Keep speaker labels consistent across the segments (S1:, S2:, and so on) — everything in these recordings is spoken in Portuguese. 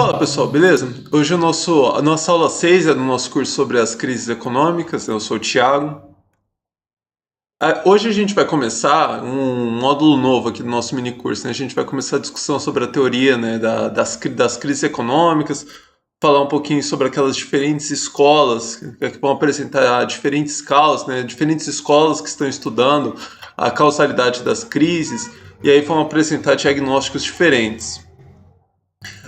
S1: Fala pessoal, beleza? Hoje a nossa aula 6 é do nosso curso sobre as crises econômicas. Eu sou o Thiago. Hoje a gente vai começar um módulo novo aqui do nosso mini curso, né? A gente vai começar a discussão sobre a teoria, né, das crises econômicas, falar um pouquinho sobre aquelas diferentes escolas que vão apresentar diferentes causas, né? Diferentes escolas que estão estudando a causalidade das crises e aí vão apresentar diagnósticos diferentes.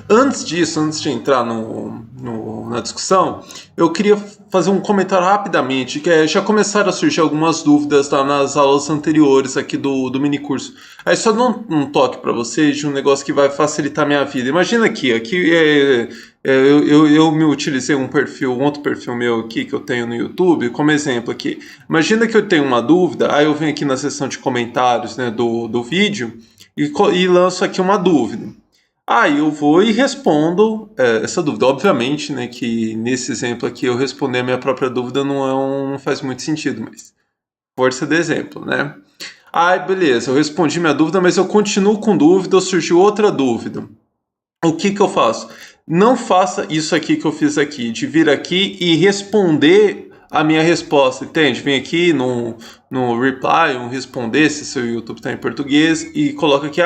S1: Antes disso, antes de entrar na discussão, eu queria fazer um comentário rapidamente, já começaram a surgir algumas dúvidas lá nas aulas anteriores aqui do minicurso. Aí só dar um toque para vocês de um negócio que vai facilitar a minha vida. Imagina aqui eu me utilizei um outro perfil meu aqui que eu tenho no YouTube como exemplo aqui. Imagina que eu tenho uma dúvida, aí eu venho aqui na seção de comentários, né, do vídeo e lanço aqui uma dúvida. Aí eu vou e respondo essa dúvida. Obviamente, né, que nesse exemplo aqui eu responder a minha própria dúvida não faz muito sentido, mas força de exemplo, né? Aí, beleza, eu respondi minha dúvida, mas eu continuo com dúvida ou surgiu outra dúvida. O que eu faço? Não faça isso aqui que eu fiz aqui, de vir aqui e responder a minha resposta, entende? Vem aqui no reply, responder, se seu YouTube está em português, e coloca aqui,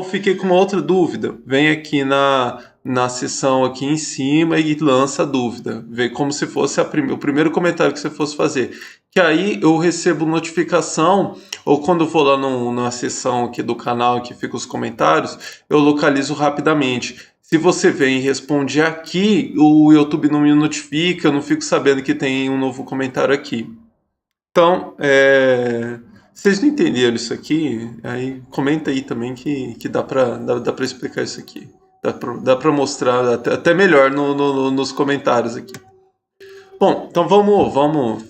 S1: fiquei com uma outra dúvida. Vem aqui na seção aqui em cima e lança a dúvida. Vê como se fosse o primeiro comentário que você fosse fazer. Que aí eu recebo notificação, ou quando eu vou lá na seção aqui do canal que fica os comentários, eu localizo rapidamente. Se você vem e responde aqui, o YouTube não me notifica, eu não fico sabendo que tem um novo comentário aqui. Então, vocês não entenderam isso aqui? Aí comenta aí também que dá pra explicar isso aqui. Dá pra mostrar até melhor nos comentários aqui. Bom, então vamos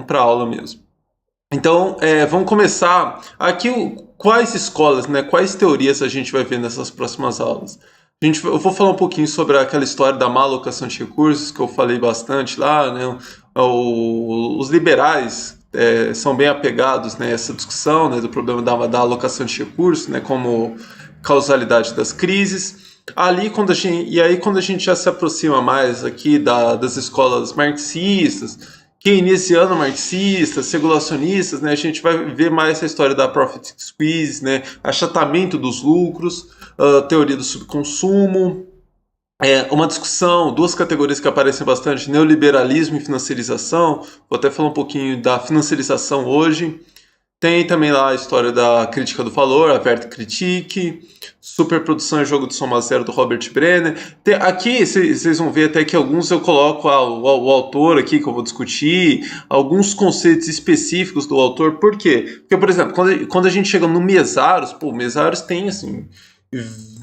S1: para a aula mesmo. Então, vamos começar aqui quais escolas, né, quais teorias a gente vai ver nessas próximas aulas. Eu vou falar um pouquinho sobre aquela história da má alocação de recursos, que eu falei bastante lá, né? Os liberais são bem apegados nessa discussão, né, do problema da alocação de recursos, né, como causalidade das crises. Quando a gente já se aproxima mais aqui das escolas marxistas, keynesiano marxistas, regulacionistas, né, a gente vai ver mais essa história da profit squeeze, né, achatamento dos lucros, teoria do subconsumo, uma discussão, duas categorias que aparecem bastante, neoliberalismo e financiarização. Vou até falar um pouquinho da financiarização hoje. Tem também lá a história da crítica do valor, a Wertkritik, superprodução e jogo de soma zero do Robert Brenner. Aqui vocês vão ver até que alguns eu coloco o autor aqui que eu vou discutir, alguns conceitos específicos do autor. Por quê? Porque, por exemplo, quando a gente chega no Mesaros, o Mesaros tem assim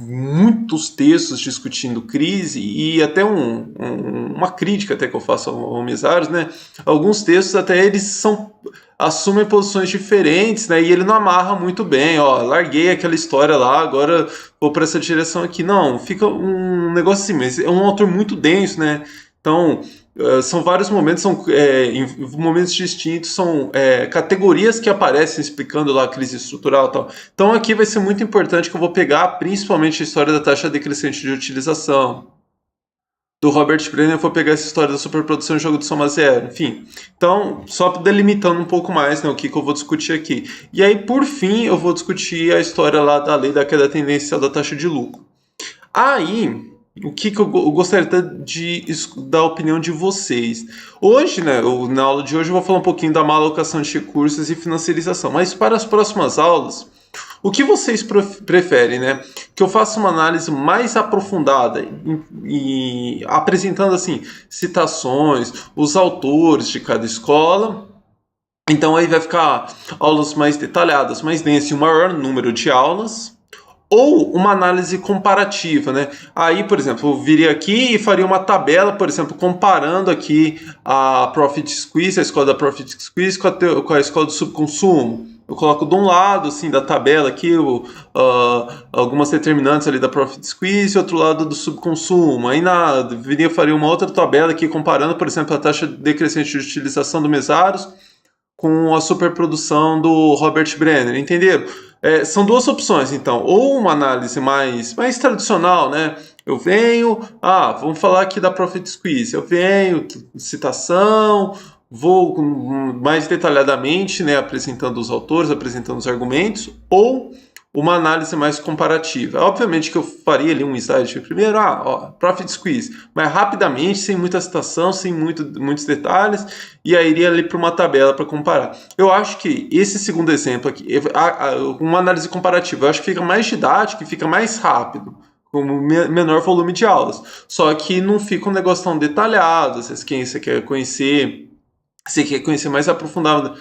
S1: muitos textos discutindo crise e até uma crítica até que eu faço ao Mesaros, né? Alguns textos até eles assumem posições diferentes, né? E ele não amarra muito bem, larguei aquela história lá, agora vou para essa direção aqui. Não, fica um negócio assim, mas é um autor muito denso, né? Então, são vários momentos, em momentos distintos, são categorias que aparecem explicando lá a crise estrutural e tal. Então aqui vai ser muito importante que eu vou pegar principalmente a história da taxa decrescente de utilização. Do Robert Brenner eu vou pegar essa história da superprodução e jogo de soma zero, enfim. Então, só delimitando um pouco mais, né, o que eu vou discutir aqui. E aí, por fim, eu vou discutir a história lá da lei da queda tendencial da taxa de lucro. Aí, o que eu gostaria de dar a opinião de vocês. Hoje, né, na aula de hoje eu vou falar um pouquinho da má alocação de recursos e financiarização, mas para as próximas aulas, o que vocês preferem, né? Que eu faça uma análise mais aprofundada e apresentando assim citações, os autores de cada escola. Então aí vai ficar aulas mais detalhadas, mais densas e um maior número de aulas. Ou uma análise comparativa, né? Aí, por exemplo, eu viria aqui e faria uma tabela, por exemplo, comparando aqui a Profit Squeeze, a escola da Profit Squeeze com a escola do subconsumo. Eu coloco de um lado, assim, da tabela aqui, algumas determinantes ali da Profit Squeeze e outro lado do subconsumo. Aí faria uma outra tabela aqui comparando, por exemplo, a taxa decrescente de utilização do Mesaros com a superprodução do Robert Brenner, entenderam? São duas opções, então. Ou uma análise mais tradicional, né? Eu venho, vamos falar aqui da Profit Squeeze. Eu venho, citação, vou mais detalhadamente, né, apresentando os autores, apresentando os argumentos, ou uma análise mais comparativa. Obviamente que eu faria ali um slide primeiro, Profit Squeeze, mas rapidamente, sem muita citação, sem muitos detalhes, e aí iria ali para uma tabela para comparar. Eu acho que esse segundo exemplo aqui, uma análise comparativa, eu acho que fica mais didático e fica mais rápido, com menor volume de aulas. Só que não fica um negócio tão detalhado, se você quer conhecer... Você quer conhecer mais aprofundado,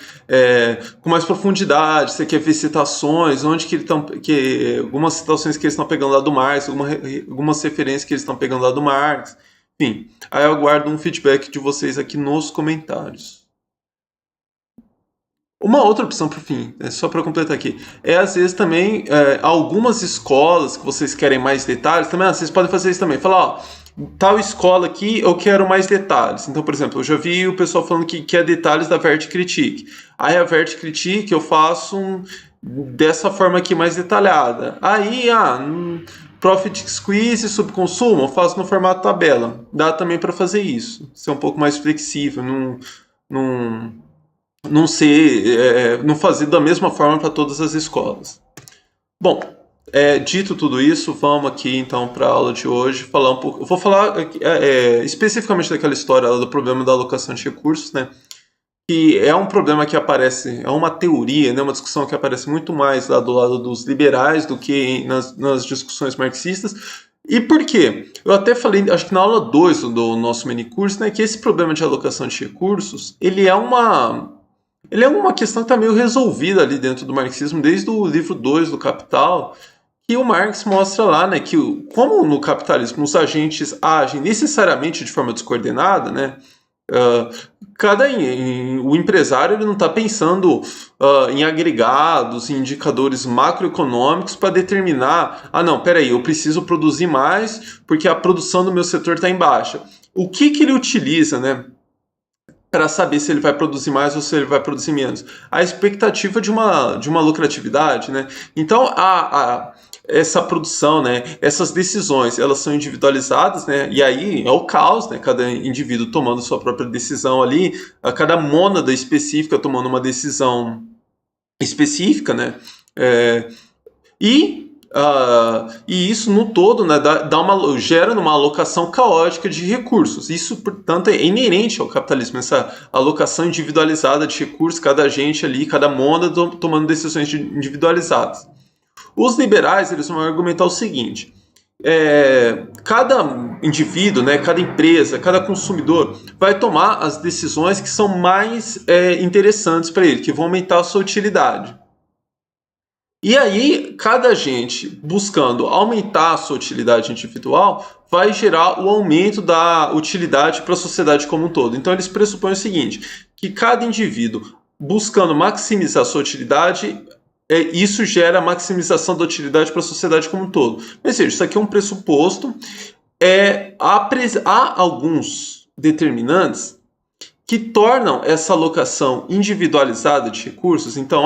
S1: com mais profundidade, você quer ver citações, onde que algumas citações que eles estão pegando lá do Marx, algumas referências que eles estão pegando lá do Marx, enfim. Aí eu aguardo um feedback de vocês aqui nos comentários. Uma outra opção para o fim, só para completar aqui, às vezes também algumas escolas que vocês querem mais detalhes, também vocês podem fazer isso também, falar, tal escola aqui eu quero mais detalhes. Então, por exemplo, eu já vi o pessoal falando que quer detalhes da Vert Critique. Aí a Vert Critique eu faço dessa forma aqui mais detalhada. Aí, Profit Squeeze, subconsumo, eu faço no formato tabela. Dá também para fazer isso, ser um pouco mais flexível, não fazer da mesma forma para todas as escolas. Bom, dito tudo isso, vamos aqui então para a aula de hoje falar um pouco. Eu vou falar especificamente daquela história do problema da alocação de recursos, né? Que é um problema que aparece, é uma teoria, né? Uma discussão que aparece muito mais lá do lado dos liberais do que nas discussões marxistas. E por quê? Eu até falei, acho que na aula 2 do nosso minicurso, né, que esse problema de alocação de recursos, ele é uma questão que está meio resolvida ali dentro do marxismo, desde o livro 2 do Capital, que o Marx mostra lá, né, que como no capitalismo os agentes agem necessariamente de forma descoordenada, né, o empresário ele não está pensando em agregados, em indicadores macroeconômicos para determinar, não, peraí, eu preciso produzir mais porque a produção do meu setor está em baixa. O que ele utiliza, né, para saber se ele vai produzir mais ou se ele vai produzir menos? A expectativa de uma lucratividade, né? Então, essa produção, né, essas decisões, elas são individualizadas, né? E aí é o caos, né? Cada indivíduo tomando sua própria decisão ali, cada mônada específica tomando uma decisão específica, né? E isso no todo, né, gera uma alocação caótica de recursos. Isso, portanto, é inerente ao capitalismo, essa alocação individualizada de recursos, cada agente ali, cada mônada tomando decisões individualizadas. Os liberais eles vão argumentar o seguinte: cada indivíduo, né, cada empresa, cada consumidor vai tomar as decisões que são mais interessantes para ele, que vão aumentar a sua utilidade. E aí, cada agente buscando aumentar a sua utilidade individual vai gerar o aumento da utilidade para a sociedade como um todo. Então, eles pressupõem o seguinte, que cada indivíduo buscando maximizar a sua utilidade, isso gera maximização da utilidade para a sociedade como um todo. Ou seja, isso aqui é um pressuposto. Há alguns determinantes que tornam essa alocação individualizada de recursos. Então,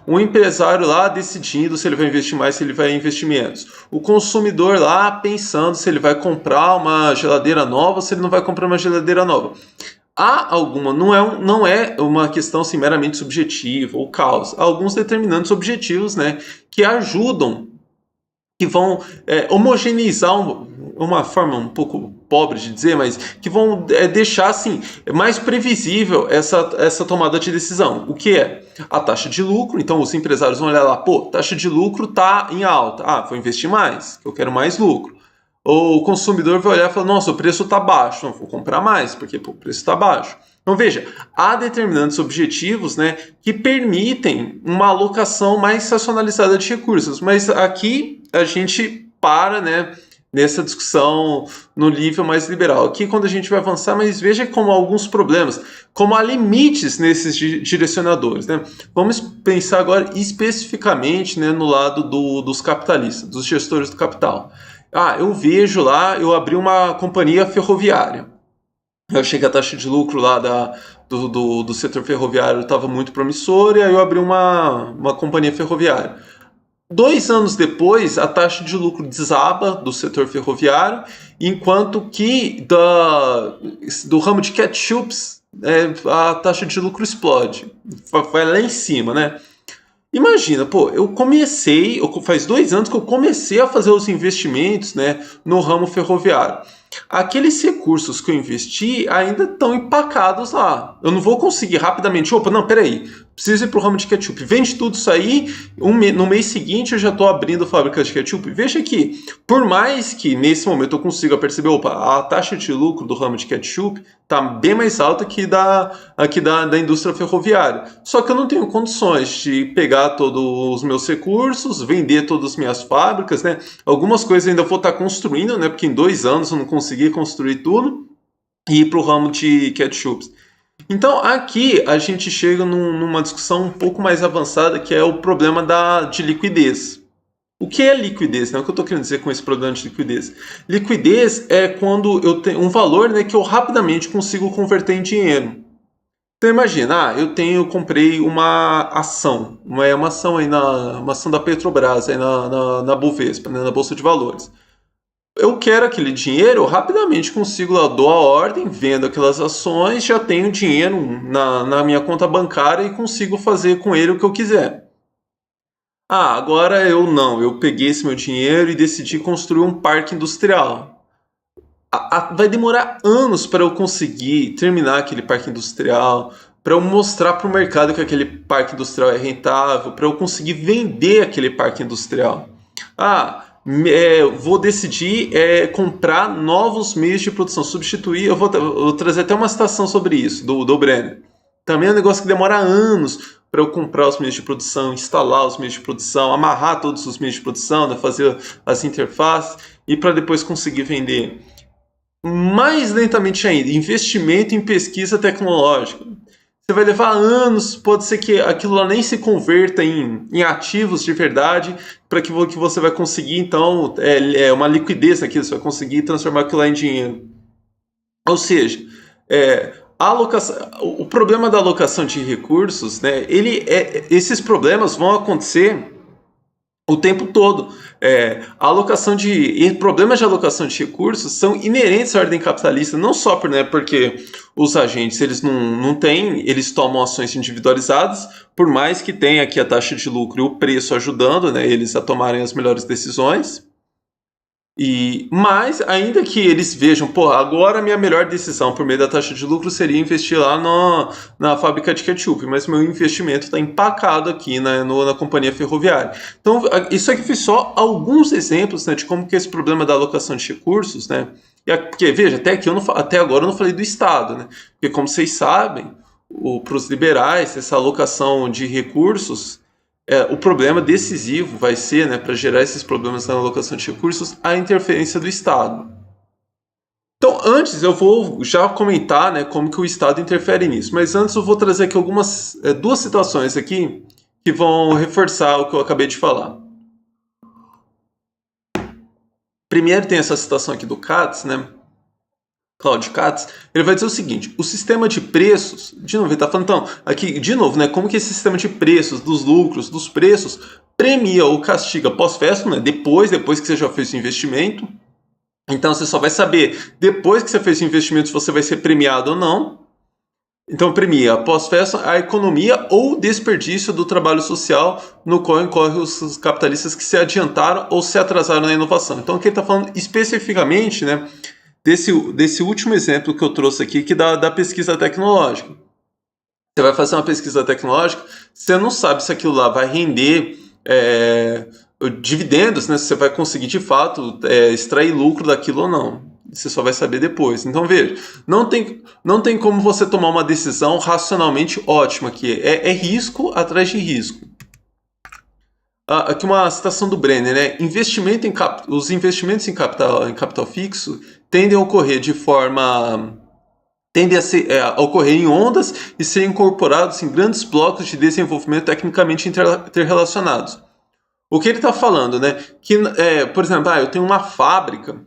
S1: um empresário lá decidindo se ele vai investir mais, se ele vai investir menos. O consumidor lá pensando se ele vai comprar uma geladeira nova, se ele não vai comprar uma geladeira nova. Não é uma questão assim, meramente subjetiva ou causa. Há alguns determinantes objetivos, né, que ajudam, que vão homogeneizar uma forma um pouco pobre de dizer, mas que vão deixar assim, mais previsível essa tomada de decisão. O que é? A taxa de lucro. Então os empresários vão olhar lá, taxa de lucro está em alta. Vou investir mais, eu quero mais lucro. Ou o consumidor vai olhar e falar, nossa, o preço está baixo, não vou comprar mais, porque o preço está baixo. Então veja, há determinantes objetivos, né, que permitem uma alocação mais racionalizada de recursos, mas aqui a gente para, né, nessa discussão no nível mais liberal. Aqui quando a gente vai avançar, mas veja como há alguns problemas, como há limites nesses direcionadores, né? Vamos pensar agora especificamente, né, no lado dos capitalistas, dos gestores do capital. Eu vejo lá, eu abri uma companhia ferroviária. Eu achei que a taxa de lucro lá do setor ferroviário estava muito promissora, e aí eu abri uma companhia ferroviária. 2 anos depois, a taxa de lucro desaba do setor ferroviário, enquanto que do ramo de ketchups, a taxa de lucro explode. Vai lá em cima, né? Imagina, pô, faz 2 anos que eu comecei a fazer os investimentos, né, no ramo ferroviário. Aqueles recursos que eu investi ainda estão empacados lá. Eu não vou conseguir rapidamente, opa, não, peraí, preciso ir para o ramo de ketchup. Vende tudo isso aí, no mês seguinte eu já estou abrindo fábrica de ketchup. Veja que, por mais que nesse momento eu consiga perceber, opa, a taxa de lucro do ramo de ketchup está bem mais alta que da indústria ferroviária. Só que eu não tenho condições de pegar todos os meus recursos, vender todas as minhas fábricas, né? Algumas coisas ainda vou estar construindo, né? Porque em 2 anos eu não consegui construir tudo e ir para o ramo de ketchups. Então aqui a gente chega numa discussão um pouco mais avançada, que é o problema de liquidez. O que é liquidez? Né? O que eu estou querendo dizer com esse problema de liquidez? Liquidez é quando eu tenho um valor, né, que eu rapidamente consigo converter em dinheiro. Então imagina, eu comprei uma ação, uma ação aí uma ação da Petrobras aí na Bovespa, né, na Bolsa de Valores. Eu quero aquele dinheiro, eu rapidamente consigo, eu dou a ordem, vendo aquelas ações, já tenho dinheiro na minha conta bancária e consigo fazer com ele o que eu quiser. Ah, agora eu peguei esse meu dinheiro e decidi construir um parque industrial. Vai demorar anos para eu conseguir terminar aquele parque industrial, para eu mostrar para o mercado que aquele parque industrial é rentável, para eu conseguir vender aquele parque industrial. Vou decidir comprar novos meios de produção, substituir. Eu vou trazer até uma citação sobre isso, do Brenner. Também é um negócio que demora anos para eu comprar os meios de produção, instalar os meios de produção, amarrar todos os meios de produção, né, fazer as interfaces e para depois conseguir vender. Mais lentamente ainda, investimento em pesquisa tecnológica. Você vai levar anos, pode ser que aquilo lá nem se converta em ativos de verdade, para que você vai conseguir, então, uma liquidez naquilo, você vai conseguir transformar aquilo lá em dinheiro. Ou seja, o problema da alocação de recursos, né, esses problemas vão acontecer o tempo todo. Problemas de alocação de recursos são inerentes à ordem capitalista, não só porque os agentes eles tomam ações individualizadas, por mais que tenha aqui a taxa de lucro e o preço ajudando, né, eles a tomarem as melhores decisões. Mas ainda que eles vejam, agora a minha melhor decisão por meio da taxa de lucro seria investir lá na fábrica de ketchup, mas meu investimento está empacado aqui na companhia ferroviária. Então, isso aqui foi só alguns exemplos, né, de como que esse problema da alocação de recursos, né, porque, veja, até agora eu não falei do Estado, né, porque como vocês sabem, para os liberais, essa alocação de recursos, o problema decisivo vai ser, né, para gerar esses problemas na alocação de recursos, a interferência do Estado. Então, antes eu vou já comentar, né, como que o Estado interfere nisso, mas antes eu vou trazer aqui duas situações aqui que vão reforçar o que eu acabei de falar. Primeiro tem essa citação aqui do Katz, né, Claudio Katz, ele vai dizer o seguinte: o sistema de preços, de novo, ele está falando, então, aqui, de novo, né, como que esse sistema de preços, dos lucros, dos preços, premia ou castiga pós-festo, né, depois que você já fez o investimento. Então, você só vai saber, depois que você fez o investimento, se você vai ser premiado ou não. Então, premia pós-festo a economia ou desperdício do trabalho social no qual incorrem os capitalistas que se adiantaram ou se atrasaram na inovação. Então, aqui ele está falando especificamente, né, desse último exemplo que eu trouxe aqui, que da pesquisa tecnológica. Você vai fazer uma pesquisa tecnológica, você não sabe se aquilo lá vai render dividendos, né? Se você vai conseguir de fato extrair lucro daquilo ou não. Você só vai saber depois. Então veja, não tem como você tomar uma decisão racionalmente ótima aqui. É risco atrás de risco. Aqui uma citação do Brenner, né? Os investimentos em capital fixo tendem a ocorrer a ocorrer em ondas e ser incorporados em grandes blocos de desenvolvimento tecnicamente interrelacionados. O que ele está falando, né? Que, por exemplo, eu tenho uma fábrica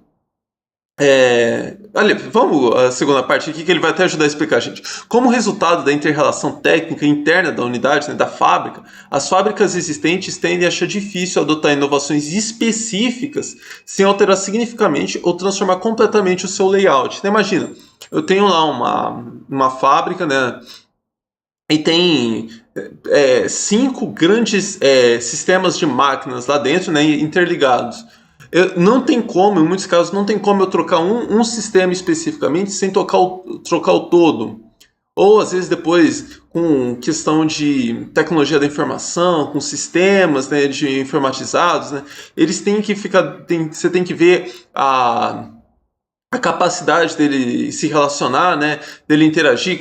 S1: Olha, vamos à segunda parte aqui que ele vai até ajudar a explicar, gente. Como resultado da inter-relação técnica interna da unidade, né, da fábrica, as fábricas existentes tendem a achar difícil adotar inovações específicas sem alterar significativamente ou transformar completamente o seu layout. Então, imagina, eu tenho lá uma fábrica, né, e tem 5 grandes sistemas de máquinas lá dentro, né, interligados. Não tem como, em muitos casos, não tem como eu trocar um sistema especificamente sem trocar o todo. Ou às vezes depois com questão de tecnologia da informação, com sistemas, né, de informatizados, né, eles têm que você tem que ver a capacidade dele se relacionar, né, dele interagir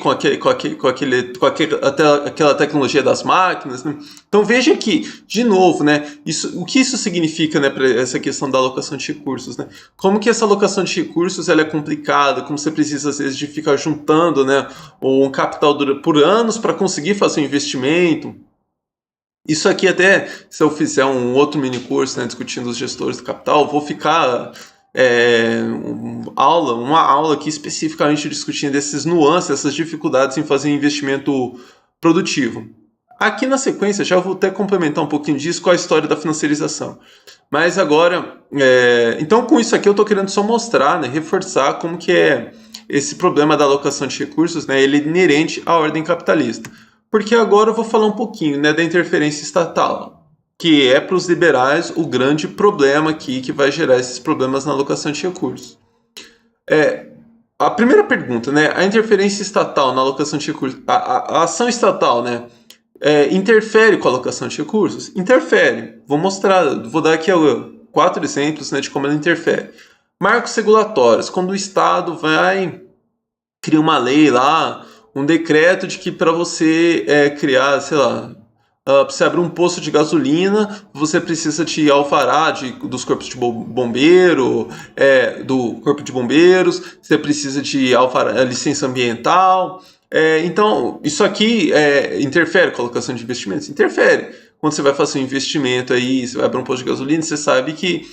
S1: aquela tecnologia das máquinas, né? Então veja que, de novo, né, o que isso significa, né, para essa questão da alocação de recursos, né? Como que essa alocação de recursos ela é complicada, como você precisa às vezes de ficar juntando, né, um capital por anos para conseguir fazer um investimento. Isso aqui até, se eu fizer um outro mini curso, né, discutindo os gestores do capital, vou ficar uma aula aqui especificamente discutindo essas nuances, essas dificuldades em fazer investimento produtivo. Aqui na sequência, já vou até complementar um pouquinho disso com a história da financiarização. Mas agora, então com isso aqui eu estou querendo só mostrar, né, reforçar como que é esse problema da alocação de recursos, né, ele é inerente à ordem capitalista. Porque agora eu vou falar um pouquinho, né, da interferência estatal, que é para os liberais o grande problema aqui que vai gerar esses problemas na alocação de recursos. A primeira pergunta, né, a interferência estatal na alocação de recursos, a ação estatal, né, interfere com a alocação de recursos? Interfere. Vou dar aqui 4 exemplos, né, de como ela interfere. Marcos regulatórios, quando o Estado cria uma lei lá, um decreto de que para você criar, sei lá, para você abrir um posto de gasolina, você precisa de alvará dos corpos de bombeiro, do corpo de bombeiros, você precisa de alvará, licença ambiental. Então, isso aqui interfere com a alocação de investimentos? Interfere. Quando você vai fazer um investimento aí, você vai abrir um posto de gasolina, você sabe que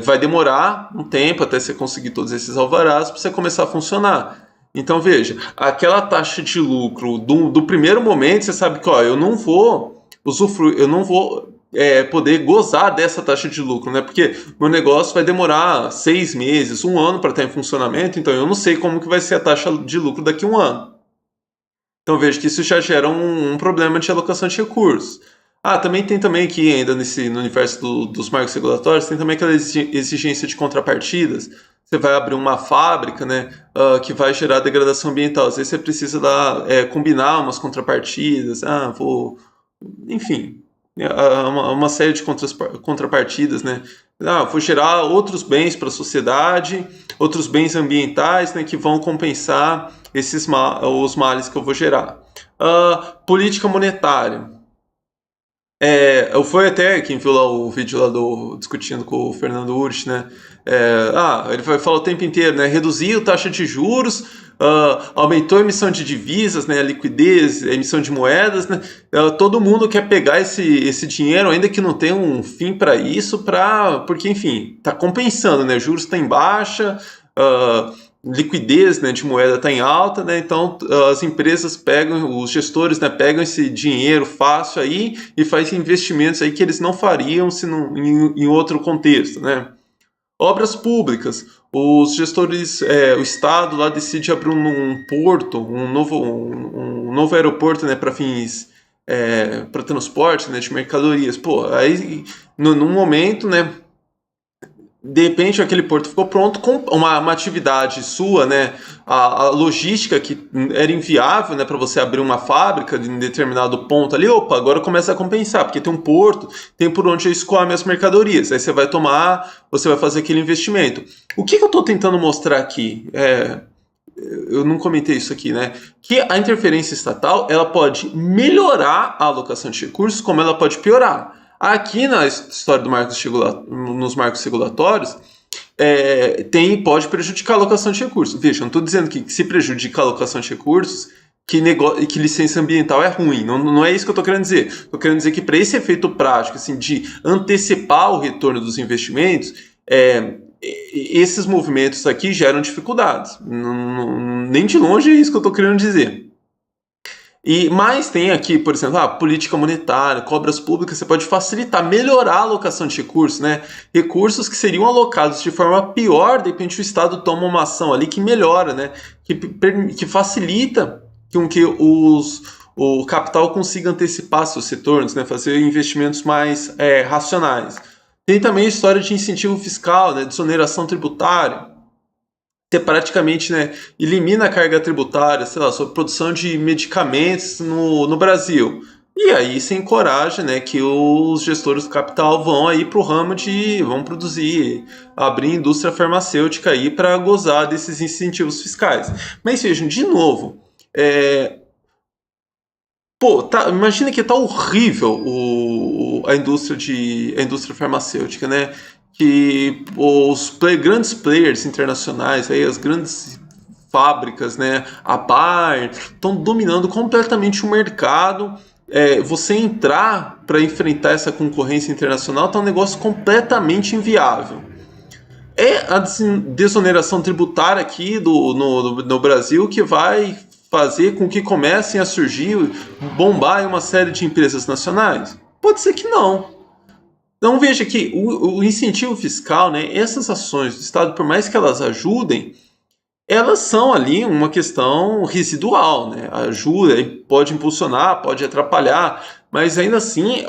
S1: vai demorar um tempo até você conseguir todos esses alvarás para você começar a funcionar. Então veja, aquela taxa de lucro do primeiro momento, você sabe que eu não vou usufruir, eu não vou poder gozar dessa taxa de lucro, né? Porque meu negócio vai demorar 6 meses, 1 ano para estar em funcionamento, então eu não sei como que vai ser a taxa de lucro daqui a 1 ano. Então veja que isso já gera um problema de alocação de recursos. Também tem também aqui, ainda no universo dos marcos regulatórios, tem também aquela exigência de contrapartidas. Você vai abrir uma fábrica, né, que vai gerar degradação ambiental. Às vezes você precisa combinar umas contrapartidas, enfim, uma série de contrapartidas, né? Vou gerar outros bens para a sociedade, outros bens ambientais, né, que vão compensar os males que eu vou gerar. Política monetária. Foi até quem viu lá o vídeo lá discutindo com o Fernando Urich, né? Ele vai falar o tempo inteiro, né? Reduziu a taxa de juros, aumentou a emissão de divisas, né? A liquidez, a emissão de moedas, né? Todo mundo quer pegar esse dinheiro, ainda que não tenha um fim para isso, porque, enfim, está compensando, né? Juros está em baixa, liquidez, né, de moeda está em alta, né? Então as empresas os gestores, né, pegam esse dinheiro fácil aí e fazem investimentos aí que eles não fariam em outro contexto, né? Obras públicas, os gestores, o Estado lá decide abrir um porto, um novo aeroporto, né, para fins para transporte, né, de mercadorias. Aí num momento, né, de repente aquele porto ficou pronto com uma atividade sua, né? A logística que era inviável, né, para você abrir uma fábrica em determinado ponto ali, agora começa a compensar, porque tem um porto, tem por onde eu escoar minhas mercadorias. Aí você vai fazer aquele investimento. O que eu estou tentando mostrar aqui? Eu não comentei isso aqui, né? Que a interferência estatal ela pode melhorar a alocação de recursos, como ela pode piorar. Aqui na história nos marcos regulatórios, pode prejudicar a alocação de recursos. Veja, não estou dizendo que se prejudica a alocação de recursos, que licença ambiental é ruim. Não é isso que eu estou querendo dizer. Estou querendo dizer que para esse efeito prático, assim, de antecipar o retorno dos investimentos, esses movimentos aqui geram dificuldades. Nem de longe é isso que eu estou querendo dizer. Mas tem aqui, por exemplo, política monetária, cobras públicas, você pode facilitar, melhorar a alocação de recursos, né? Recursos que seriam alocados de forma pior, de repente o Estado toma uma ação ali que melhora, né? Que facilita com que o capital consiga antecipar seus retornos, né? Fazer investimentos mais racionais. Tem também a história de incentivo fiscal, né? Desoneração tributária. Você praticamente, né, elimina a carga tributária, sei lá, sobre produção de medicamentos no Brasil. E aí você encoraja, né, que os gestores do capital vão aí para o ramo vão produzir, abrir indústria farmacêutica aí para gozar desses incentivos fiscais. Mas vejam, de novo, imagina que tá horrível a indústria farmacêutica, né? Que os grandes players internacionais, aí, as grandes fábricas, né, a Bayer, estão dominando completamente o mercado. Você entrar para enfrentar essa concorrência internacional está um negócio completamente inviável. A desoneração tributária aqui no Brasil que vai fazer com que comecem a surgir, bombar uma série de empresas nacionais? Pode ser que não. Então veja que o incentivo fiscal, né, essas ações do Estado, por mais que elas ajudem, elas são ali uma questão residual, né? Ajuda, pode impulsionar, pode atrapalhar, mas ainda assim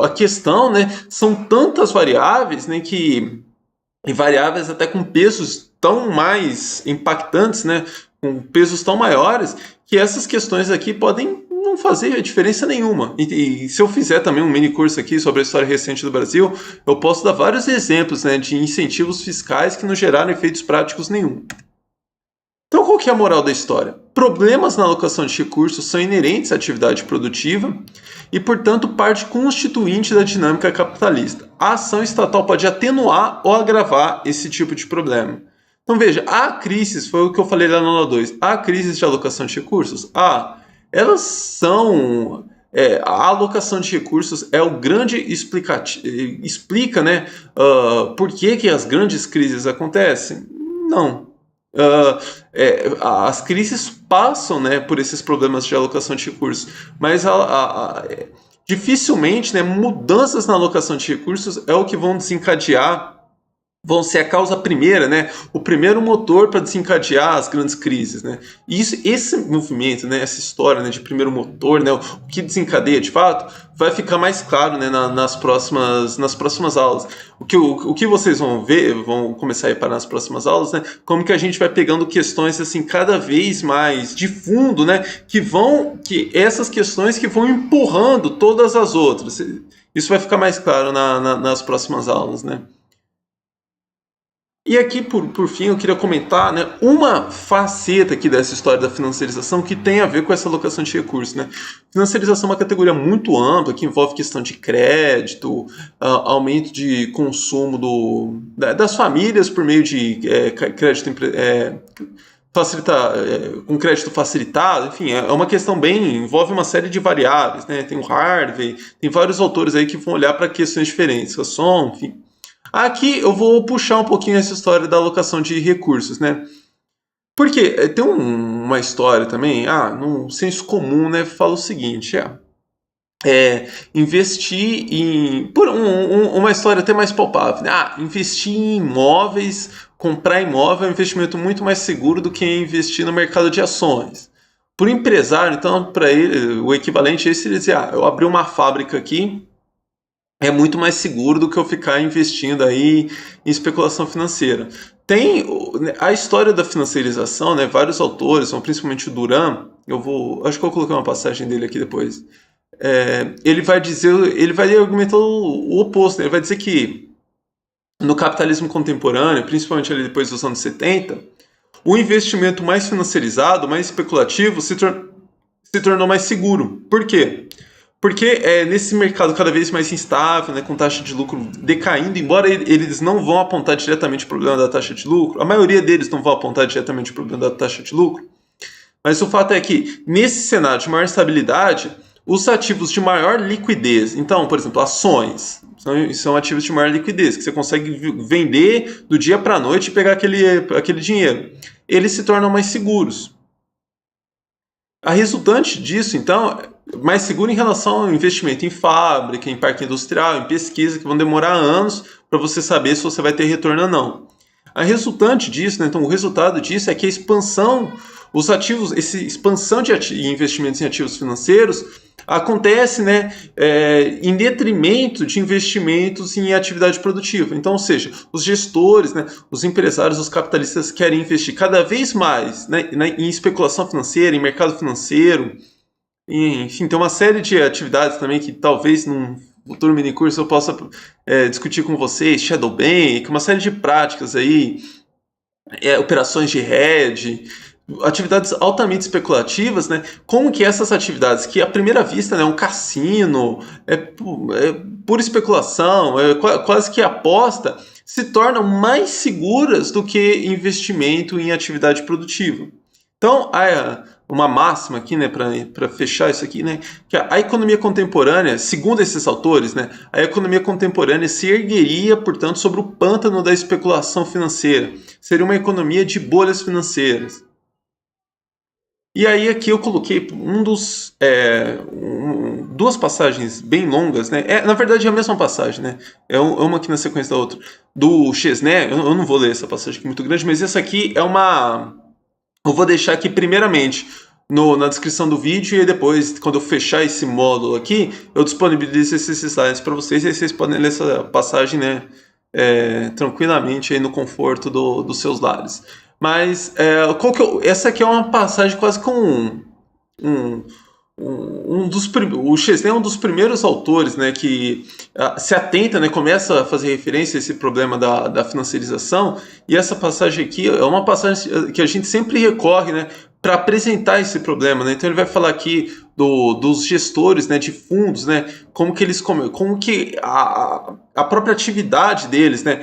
S1: a questão, né, são tantas variáveis, né, e variáveis até com pesos tão mais impactantes, né, com pesos tão maiores, que essas questões aqui podem não fazer diferença nenhuma. E se eu fizer também um mini curso aqui sobre a história recente do Brasil, eu posso dar vários exemplos, né, de incentivos fiscais que não geraram efeitos práticos nenhum. Então, qual que é a moral da história? Problemas na alocação de recursos são inerentes à atividade produtiva e, portanto, parte constituinte da dinâmica capitalista. A ação estatal pode atenuar ou agravar esse tipo de problema. Então, veja, há crises, foi o que eu falei lá na aula 2, há crises de alocação de recursos? Elas são... a alocação de recursos é o grande explica, né, por que as grandes crises acontecem? Não. As crises passam, né, por esses problemas de alocação de recursos, mas dificilmente, né, mudanças na alocação de recursos é o que vão desencadear, vão ser a causa primeira, né, o primeiro motor para desencadear as grandes crises, né? E esse movimento, né, essa história, né, de primeiro motor, né, o que desencadeia de fato, vai ficar mais claro, né, nas próximas aulas. O que vocês vão ver, vão começar a reparar nas próximas aulas, né, como que a gente vai pegando questões assim cada vez mais de fundo, né, que essas questões que vão empurrando todas as outras. Isso vai ficar mais claro nas próximas aulas, né? E aqui, por fim, eu queria comentar, né, uma faceta aqui dessa história da financiarização que tem a ver com essa alocação de recursos, né? Financiarização é uma categoria muito ampla, que envolve questão de crédito, aumento de consumo das famílias por meio de crédito com crédito facilitado, enfim, é uma questão envolve uma série de variáveis, né? Tem o Harvey, tem vários autores aí que vão olhar para questões diferentes, Rasson, enfim. Aqui eu vou puxar um pouquinho essa história da alocação de recursos, né? Porque tem uma história também, no senso comum, né? Fala o seguinte, investir uma história até mais palpável, né? Investir em imóveis, comprar imóvel é um investimento muito mais seguro do que investir no mercado de ações. Para o empresário, então, para ele, o equivalente a isso, ele dizia, eu abri uma fábrica aqui, é muito mais seguro do que eu ficar investindo aí em especulação financeira. Tem a história da financiarização, né? Vários autores, principalmente o Duran, acho que eu coloquei uma passagem dele aqui depois. Ele vai argumentar o oposto, né? Ele vai dizer que no capitalismo contemporâneo, principalmente ali depois dos anos 70, o investimento mais financiarizado, mais especulativo, se tornou mais seguro. Por quê? Porque nesse mercado cada vez mais instável, né, com taxa de lucro decaindo, embora eles não vão apontar diretamente o problema da taxa de lucro, a maioria deles não vão apontar diretamente o problema da taxa de lucro, mas o fato é que nesse cenário de maior estabilidade, os ativos de maior liquidez, então, por exemplo, ações, São ativos de maior liquidez, que você consegue vender do dia para a noite e pegar aquele dinheiro. Eles se tornam mais seguros. A resultante disso, então, é mais seguro em relação ao investimento em fábrica, em parque industrial, em pesquisa, que vão demorar anos para você saber se você vai ter retorno ou não. A resultante disso, né, então o resultado disso é que a expansão, os ativos, essa expansão de investimentos em ativos financeiros acontece, né, em detrimento de investimentos em atividade produtiva. Então, ou seja, os gestores, né, os empresários, os capitalistas querem investir cada vez mais, né, em especulação financeira, em mercado financeiro, enfim, tem uma série de atividades também que talvez num futuro minicurso eu possa discutir com vocês, Shadow Bank, uma série de práticas aí, operações de hedge, atividades altamente especulativas, né? Como que essas atividades, que à primeira vista, né, é um cassino, é pura especulação, quase que aposta, se tornam mais seguras do que investimento em atividade produtiva. Então, uma máxima aqui, né, para fechar isso aqui, né, que a economia contemporânea, segundo esses autores, né, a economia contemporânea se ergueria, portanto, sobre o pântano da especulação financeira. Seria uma economia de bolhas financeiras. E aí aqui eu coloquei duas passagens bem longas, né? Na verdade é a mesma passagem, né? Uma aqui na sequência da outra. Do Chesney, eu não vou ler essa passagem aqui muito grande, mas essa aqui é uma... Eu vou deixar aqui primeiramente na descrição do vídeo e depois, quando eu fechar esse módulo aqui, eu disponibilizo esses slides para vocês e aí vocês podem ler essa passagem, né, tranquilamente aí no conforto dos seus lares. Mas essa aqui é uma passagem quase com o Chesney é um dos primeiros autores, né, que se atenta, né, começa a fazer referência a esse problema da financiarização, e essa passagem aqui é uma passagem que a gente sempre recorre, né, para apresentar esse problema, né? Então ele vai falar aqui dos gestores, né, de fundos, né, como que a própria atividade deles, né,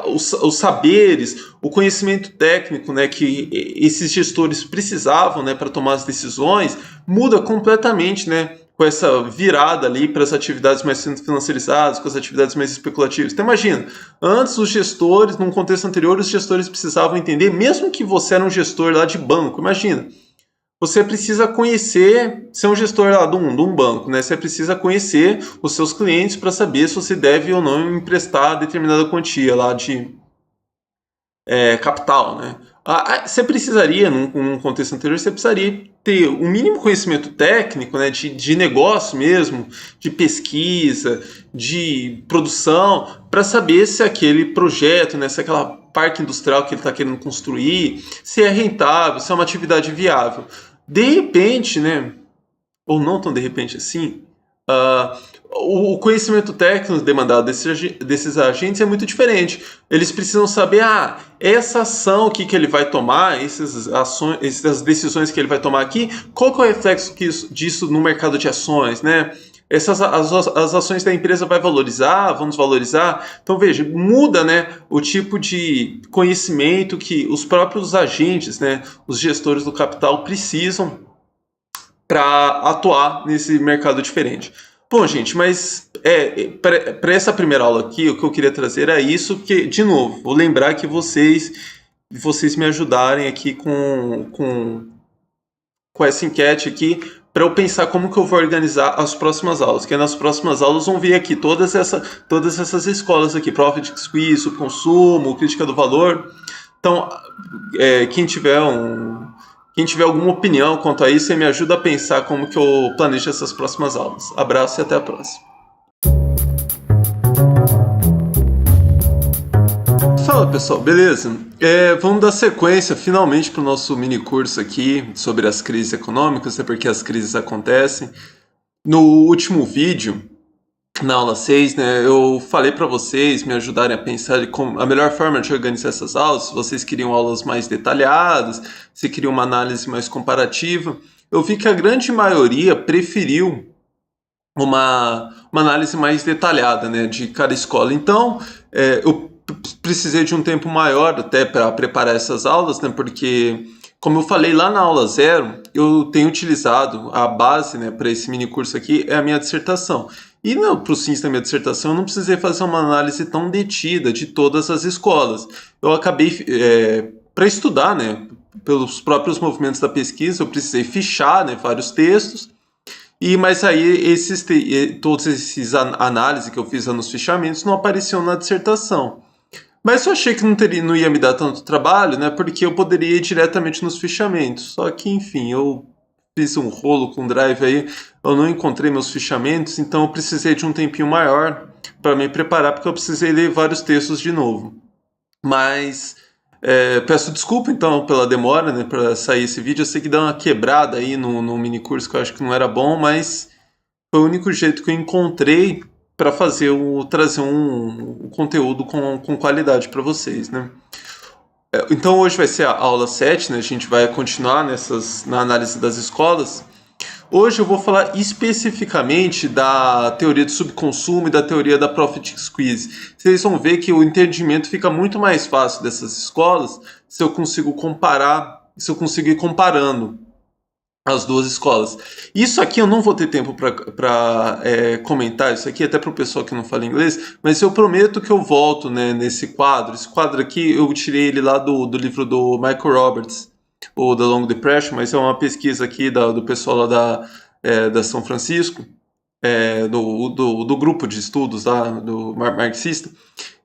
S1: os saberes, o conhecimento técnico, né, que esses gestores precisavam, né, para tomar as decisões, muda completamente, né, com essa virada ali para as atividades mais financiarizadas, com as atividades mais especulativas. Então imagina, antes os gestores, num contexto anterior, os gestores precisavam entender, mesmo que você era um gestor lá de banco, imagina, você precisa conhecer, ser um gestor lá de um banco, né? Você precisa conhecer os seus clientes para saber se você deve ou não emprestar determinada quantia lá de capital, né? Você precisaria, num contexto anterior, você precisaria ter um mínimo conhecimento técnico, né, de negócio mesmo, de pesquisa, de produção, para saber se aquele projeto, né, se aquela parque industrial que ele está querendo construir, se é rentável, se é uma atividade viável. De repente, né, ou não tão de repente assim, o conhecimento técnico demandado desses agentes é muito diferente. Eles precisam saber, essa ação aqui que ele vai tomar, essas decisões que ele vai tomar aqui, qual que é o reflexo disso no mercado de ações, né? As ações da empresa vão desvalorizar. Então veja, muda, né, o tipo de conhecimento que os próprios agentes, né, os gestores do capital precisam para atuar nesse mercado diferente. Bom, gente, mas para essa primeira aula aqui, o que eu queria trazer é isso, que, de novo, vou lembrar que vocês me ajudarem aqui com essa enquete aqui, para eu pensar como que eu vou organizar as próximas aulas, que nas próximas aulas vão vir aqui todas essas escolas aqui, Profit Squeeze, o consumo, crítica do valor. Então, quem tiver alguma opinião quanto a isso, você me ajuda a pensar como que eu planejo essas próximas aulas. Abraço e até a próxima. Fala pessoal, beleza? Vamos dar sequência finalmente para o nosso mini curso aqui sobre as crises econômicas, porque as crises acontecem. No último vídeo, na aula 6, né, eu falei para vocês me ajudarem a pensar a melhor forma de organizar essas aulas, se vocês queriam aulas mais detalhadas, se queriam uma análise mais comparativa. Eu vi que a grande maioria preferiu uma análise mais detalhada, né, de cada escola. Então, eu precisei de um tempo maior até para preparar essas aulas, né, porque Como eu falei lá na aula zero, eu tenho utilizado a base, né, para esse mini curso aqui, é a minha dissertação. E para os fins da minha dissertação, eu não precisei fazer uma análise tão detida de todas as escolas. Eu acabei, para estudar, né, pelos próprios movimentos da pesquisa, eu precisei fichar, né, vários textos. Mas aí todos esses análises que eu fiz nos fichamentos não apareciam na dissertação. Mas eu achei que não ia me dar tanto trabalho, né? Porque eu poderia ir diretamente nos fichamentos. Só que, enfim, eu fiz um rolo com o Drive aí, eu não encontrei meus fichamentos, então eu precisei de um tempinho maior para me preparar, porque eu precisei ler vários textos de novo. Mas peço desculpa então pela demora, né, para sair esse vídeo. Eu sei que dá uma quebrada aí no mini curso que eu acho que não era bom, mas foi o único jeito que eu encontrei para trazer um conteúdo com qualidade para vocês, né? Então hoje vai ser a aula 7, né? A gente vai continuar na análise das escolas. Hoje eu vou falar especificamente da teoria do subconsumo e da teoria da profit squeeze. Vocês vão ver que o entendimento fica muito mais fácil dessas escolas se eu consigo ir comparando as duas escolas. Isso aqui eu não vou ter tempo para comentar isso aqui, até para o pessoal que não fala inglês, mas eu prometo que eu volto, né, nesse quadro. Esse quadro aqui eu tirei ele lá do livro do Michael Roberts, o The Long Depression, mas é uma pesquisa aqui do pessoal lá da São Francisco, do grupo de estudos lá, do marxista.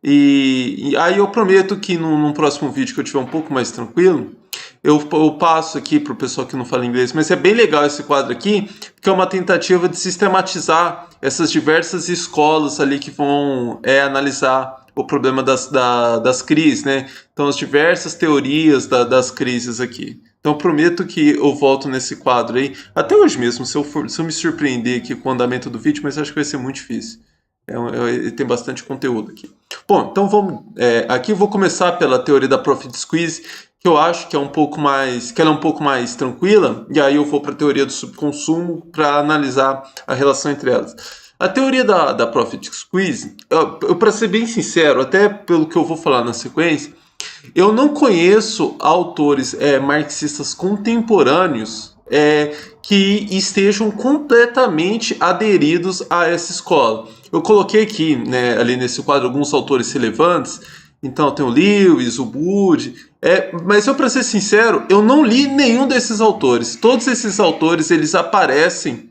S1: E aí eu prometo que num próximo vídeo que eu tiver um pouco mais tranquilo, eu passo aqui para o pessoal que não fala inglês, mas é bem legal esse quadro aqui, porque é uma tentativa de sistematizar essas diversas escolas ali que vão analisar o problema das crises, né? Então, as diversas teorias das crises aqui. Então, prometo que eu volto nesse quadro aí, até hoje mesmo, se eu me surpreender aqui com o andamento do vídeo, mas acho que vai ser muito difícil. Tem bastante conteúdo aqui. Bom, então vamos. Aqui eu vou começar pela teoria da profit squeeze, que eu acho que ela é um pouco mais tranquila, e aí eu vou para a teoria do subconsumo para analisar a relação entre elas. A teoria da profit squeeze, para ser bem sincero, até pelo que eu vou falar na sequência, eu não conheço autores marxistas contemporâneos que estejam completamente aderidos a essa escola. Eu coloquei aqui, né, ali nesse quadro, alguns autores relevantes. Então tem o Lewis, o Wood, mas eu, para ser sincero, eu não li nenhum desses autores. Todos esses autores, eles aparecem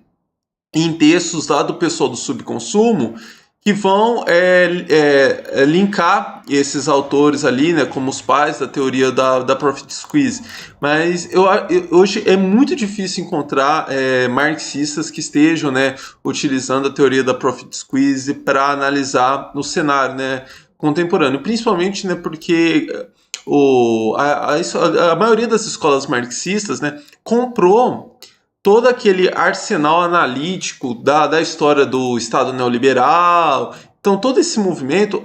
S1: em textos lá do pessoal do subconsumo, que vão linkar esses autores ali, né, como os pais da teoria da profit squeeze. Mas hoje é muito difícil encontrar marxistas que estejam, né, utilizando a teoria da profit squeeze para analisar no cenário, né, contemporâneo, principalmente, né, porque a maioria das escolas marxistas, né, comprou todo aquele arsenal analítico da história do Estado neoliberal. Então, todo esse movimento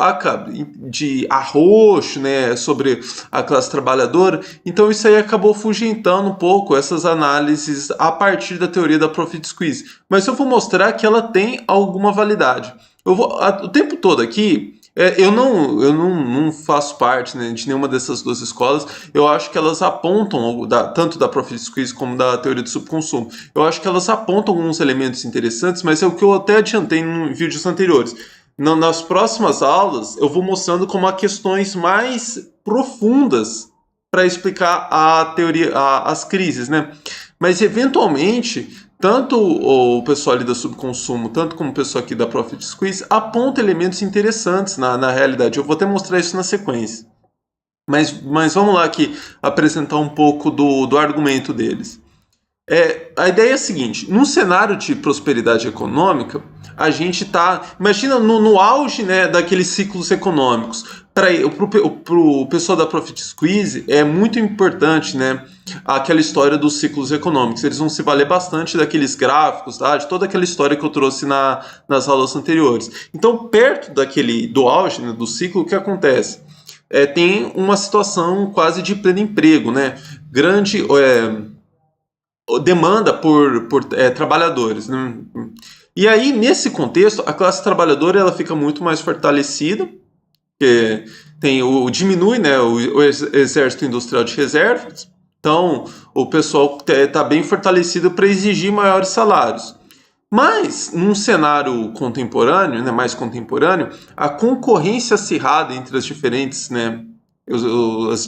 S1: de arroxo, né, sobre a classe trabalhadora, então isso aí acabou afugentando um pouco essas análises a partir da teoria da profit squeeze. Mas eu vou mostrar que ela tem alguma validade. O tempo todo aqui, eu não faço parte, né, de nenhuma dessas duas escolas. Eu acho que elas apontam, tanto da profit squeeze como da teoria do subconsumo, eu acho que elas apontam alguns elementos interessantes, mas é o que eu até adiantei em vídeos anteriores. Nas próximas aulas, eu vou mostrando como há questões mais profundas para explicar a teoria, as crises, né? Mas, eventualmente, tanto o pessoal ali da subconsumo, tanto como o pessoal aqui da profit squeeze, aponta elementos interessantes na realidade. Eu vou até mostrar isso na sequência. Mas vamos lá aqui apresentar um pouco do argumento deles. A ideia é a seguinte: num cenário de prosperidade econômica, a gente está, imagina, no auge, né, daqueles ciclos econômicos. Para o pessoal da profit squeeze é muito importante, né, aquela história dos ciclos econômicos. Eles vão se valer bastante daqueles gráficos, tá, de toda aquela história que eu trouxe nas aulas anteriores. Então, perto do auge, né, do ciclo, o que acontece? Tem uma situação quase de pleno emprego, né, grande demanda por trabalhadores, né? E aí, nesse contexto, a classe trabalhadora ela fica muito mais fortalecida, porque diminui, né, o exército industrial de reservas, Então, o pessoal está bem fortalecido para exigir maiores salários. Mas, num cenário contemporâneo, né, mais contemporâneo, a concorrência acirrada entre as diferentes, né,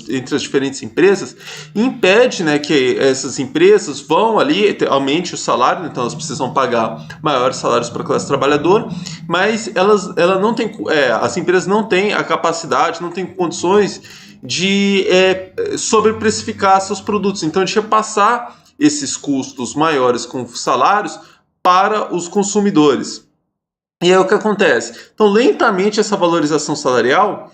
S1: entre as diferentes empresas impede, né, que essas empresas vão ali, aumente o salário, então elas precisam pagar maiores salários para a classe trabalhadora, mas ela não tem, as empresas não têm a capacidade, não têm condições de sobreprecificar seus produtos, então de repassar esses custos maiores com salários para os consumidores. E aí o que acontece? Então, lentamente essa valorização salarial,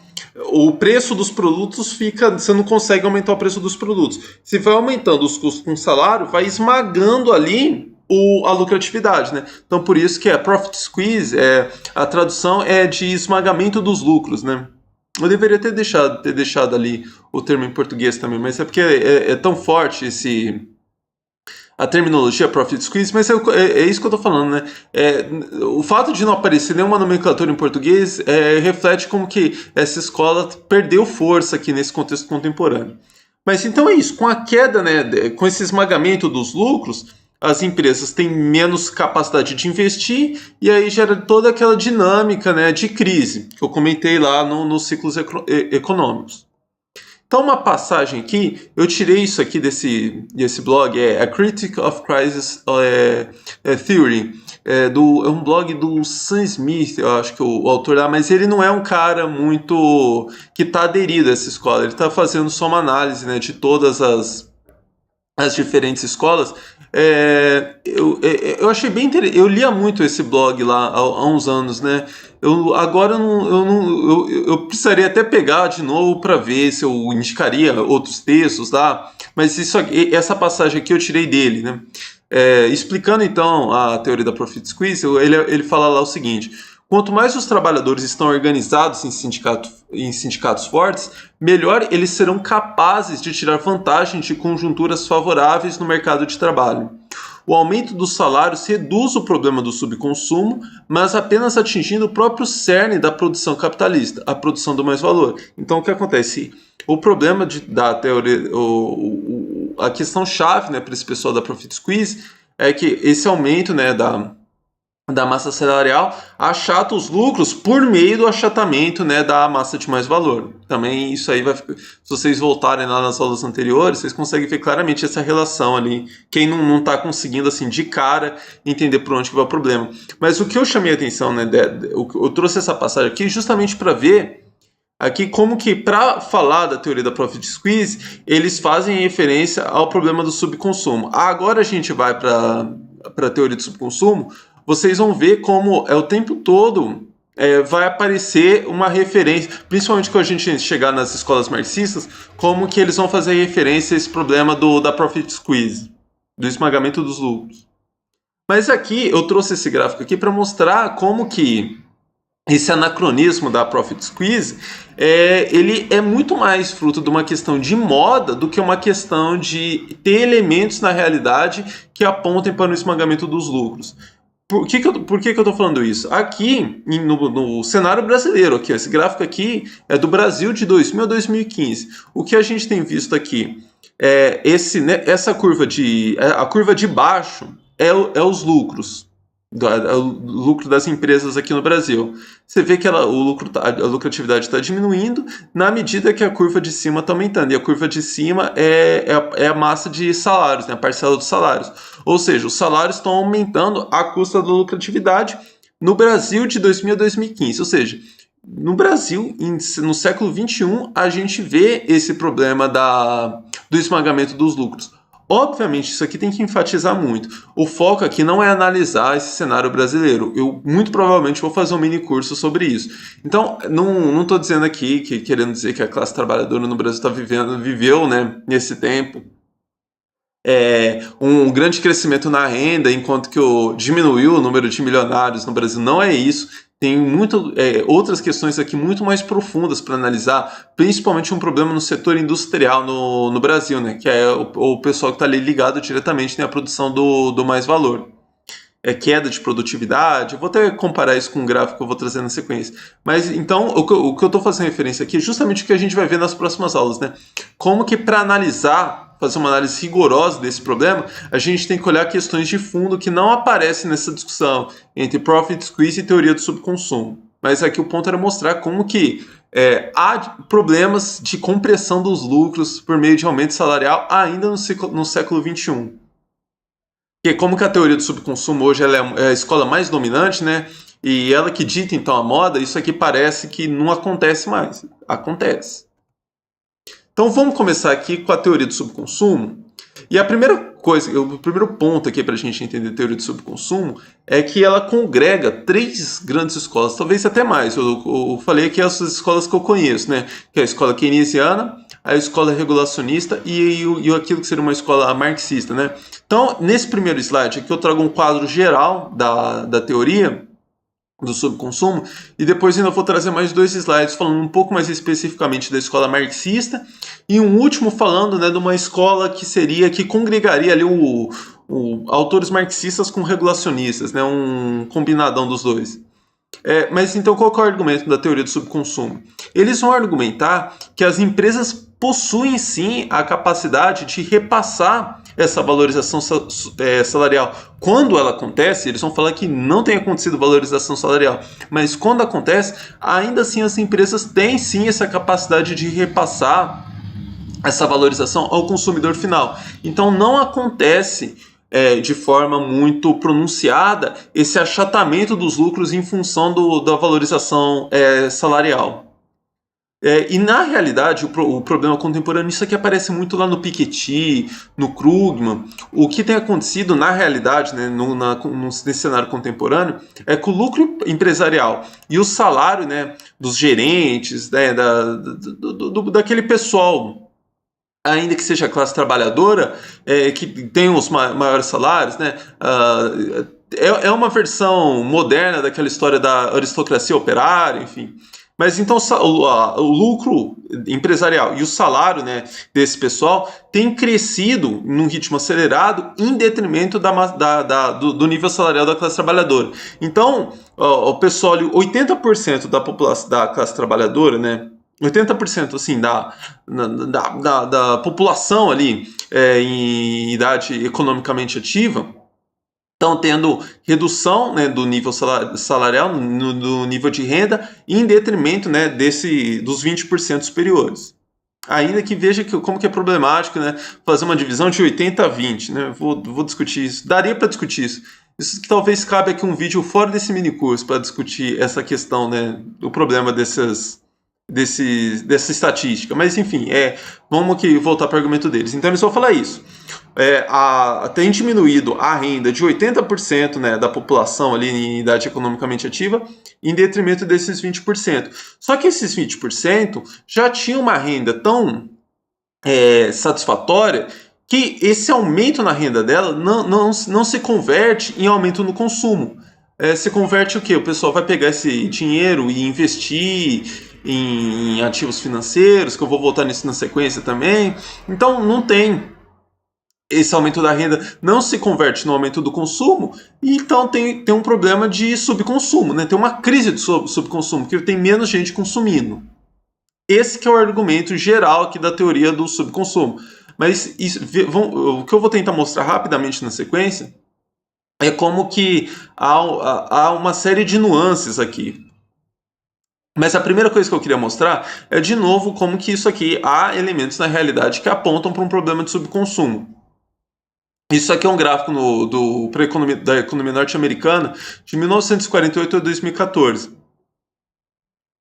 S1: o preço dos produtos fica, você não consegue aumentar o preço dos produtos. Se vai aumentando os custos com o salário, vai esmagando ali a lucratividade, né? Então, por isso que é profit squeeze, a tradução é de esmagamento dos lucros, né? Eu deveria ter deixado ali o termo em português também, mas é porque é tão forte a terminologia profit squeeze, mas é isso que eu tô falando, né? O fato de não aparecer nenhuma nomenclatura em português reflete como que essa escola perdeu força aqui nesse contexto contemporâneo. Mas então é isso, com a queda, né, com esse esmagamento dos lucros, as empresas têm menos capacidade de investir e aí gera toda aquela dinâmica, né, de crise que eu comentei lá nos ciclos econômicos. Então, uma passagem aqui, eu tirei isso aqui desse blog, A Critique of Crisis Theory, é um blog do Sam Smith, eu acho que o autor lá, mas ele não é um cara muito que está aderido a essa escola, ele está fazendo só uma análise, né, de todas as diferentes escolas. Eu achei bem interessante. Eu lia muito esse blog lá há uns anos, né? Agora eu precisaria até pegar de novo para ver se eu indicaria outros textos lá. Mas essa passagem aqui eu tirei dele, né? Explicando então a teoria da profit squeeze, ele fala lá o seguinte: quanto mais os trabalhadores estão organizados em sindicatos fortes, melhor eles serão capazes de tirar vantagem de conjunturas favoráveis no mercado de trabalho. O aumento dos salários reduz o problema do subconsumo, mas apenas atingindo o próprio cerne da produção capitalista, a produção do mais valor. Então, o que acontece? O problema da teoria, a questão chave, né, para esse pessoal da profit squeeze é que esse aumento, né, da massa salarial achata os lucros por meio do achatamento, né, da massa de mais valor. Também isso aí se vocês voltarem lá nas aulas anteriores, vocês conseguem ver claramente essa relação ali. Quem não está conseguindo assim de cara entender por onde que vai o problema. Mas o que eu chamei a atenção, né, eu trouxe essa passagem aqui justamente para ver aqui como que, para falar da teoria da profit squeeze, eles fazem referência ao problema do subconsumo. Agora a gente vai para a teoria do subconsumo. Vocês vão ver como o tempo todo vai aparecer uma referência, principalmente quando a gente chegar nas escolas marxistas, como que eles vão fazer referência a esse problema da profit squeeze, do esmagamento dos lucros. Mas aqui, eu trouxe esse gráfico aqui para mostrar como que esse anacronismo da profit squeeze, ele é muito mais fruto de uma questão de moda do que uma questão de ter elementos na realidade que apontem para o esmagamento dos lucros. Por que eu estou falando isso? Aqui, no cenário brasileiro, aqui, esse gráfico aqui é do Brasil de 2000 a 2015. O que a gente tem visto aqui essa curva a curva de baixo é os lucros, o lucro das empresas aqui no Brasil. Você vê que a lucratividade está diminuindo na medida que a curva de cima está aumentando. E a curva de cima é a massa de salários, né, a parcela dos salários. Ou seja, os salários estão aumentando à custa da lucratividade no Brasil de 2000 a 2015. Ou seja, no Brasil, no século XXI, a gente vê esse problema do esmagamento dos lucros. Obviamente, isso aqui tem que enfatizar muito. O foco aqui não é analisar esse cenário brasileiro. Eu muito provavelmente vou fazer um mini curso sobre isso. Então, não estou dizendo aqui, querendo dizer que a classe trabalhadora no Brasil viveu, né, nesse tempo, um grande crescimento na renda, enquanto que diminuiu o número de milionários no Brasil. Não é isso. Tem outras questões aqui muito mais profundas para analisar, principalmente um problema no setor industrial no Brasil, né, que é o pessoal que está ali ligado diretamente, né, à produção do mais valor. Queda de produtividade. Eu vou até comparar isso com um gráfico que eu vou trazer na sequência. Mas então, o que eu estou fazendo referência aqui é justamente o que a gente vai ver nas próximas aulas, né? Como que para analisar fazer uma análise rigorosa desse problema, a gente tem que olhar questões de fundo que não aparecem nessa discussão entre profit squeeze e teoria do subconsumo. Mas aqui o ponto era mostrar como que há problemas de compressão dos lucros por meio de aumento salarial ainda no século XXI. Porque como que a teoria do subconsumo hoje ela é a escola mais dominante, né? E ela que dita então a moda, isso aqui parece que não acontece mais. Acontece. Então vamos começar aqui com a teoria do subconsumo. E a primeira coisa, o primeiro ponto aqui para a gente entender a teoria do subconsumo é que ela congrega 3 grandes escolas, talvez até mais. Eu falei aqui as escolas que eu conheço, né? Que é a escola keynesiana, a escola regulacionista e aquilo que seria uma escola marxista, né? Então, nesse primeiro slide aqui eu trago um quadro geral da teoria do subconsumo, e depois ainda vou trazer mais 2 slides falando um pouco mais especificamente da escola marxista e um último falando, né, de uma escola que congregaria ali autores marxistas com regulacionistas, né, um combinadão dos dois. Mas então qual que é o argumento da teoria do subconsumo? Eles vão argumentar que as empresas possuem sim a capacidade de repassar essa valorização salarial. Quando ela acontece, eles vão falar que não tem acontecido valorização salarial, mas quando acontece, ainda assim as empresas têm sim essa capacidade de repassar essa valorização ao consumidor final. Então não acontece de forma muito pronunciada esse achatamento dos lucros em função da valorização salarial. E na realidade, o problema contemporâneo, isso aqui aparece muito lá no Piketty, no Krugman. O que tem acontecido na realidade, né, nesse cenário contemporâneo, é que o lucro empresarial e o salário, né, dos gerentes, né, daquele pessoal, ainda que seja a classe trabalhadora, que tem os maiores salários, né, é uma versão moderna daquela história da aristocracia operária, enfim. Mas então o lucro empresarial e o salário, né, desse pessoal tem crescido num ritmo acelerado em detrimento do nível salarial da classe trabalhadora. Então, o pessoal, 80% da população da classe trabalhadora, né, 80% assim, da população ali em idade economicamente ativa, estão tendo redução, né, do nível salarial, do nível de renda, em detrimento, né, dos 20% superiores. Ainda que veja como que é problemático, né, fazer uma divisão de 80 a 20. Né, vou discutir isso. Daria para discutir isso. Isso que talvez cabe aqui um vídeo fora desse mini curso para discutir essa questão, né, do problema dessa estatística. Mas enfim, vamos aqui voltar para o argumento deles. Então eles vão falar isso. Tem diminuído a renda de 80%, né, da população ali em idade economicamente ativa, em detrimento desses 20%. Só que esses 20% já tinham uma renda tão satisfatória que esse aumento na renda dela não se converte em aumento no consumo. Se converte o quê? O pessoal vai pegar esse dinheiro e investir em ativos financeiros, que eu vou voltar nisso na sequência também. Então não tem esse aumento da renda, não se converte no aumento do consumo, e então tem um problema de subconsumo, né? Tem uma crise de subconsumo, porque tem menos gente consumindo. Esse que é o argumento geral aqui da teoria do subconsumo. Mas o que eu vou tentar mostrar rapidamente na sequência é como que há uma série de nuances aqui. Mas a primeira coisa que eu queria mostrar é, de novo, como que isso aqui, há elementos na realidade que apontam para um problema de subconsumo. Isso aqui é um gráfico da economia norte-americana de 1948 a 2014.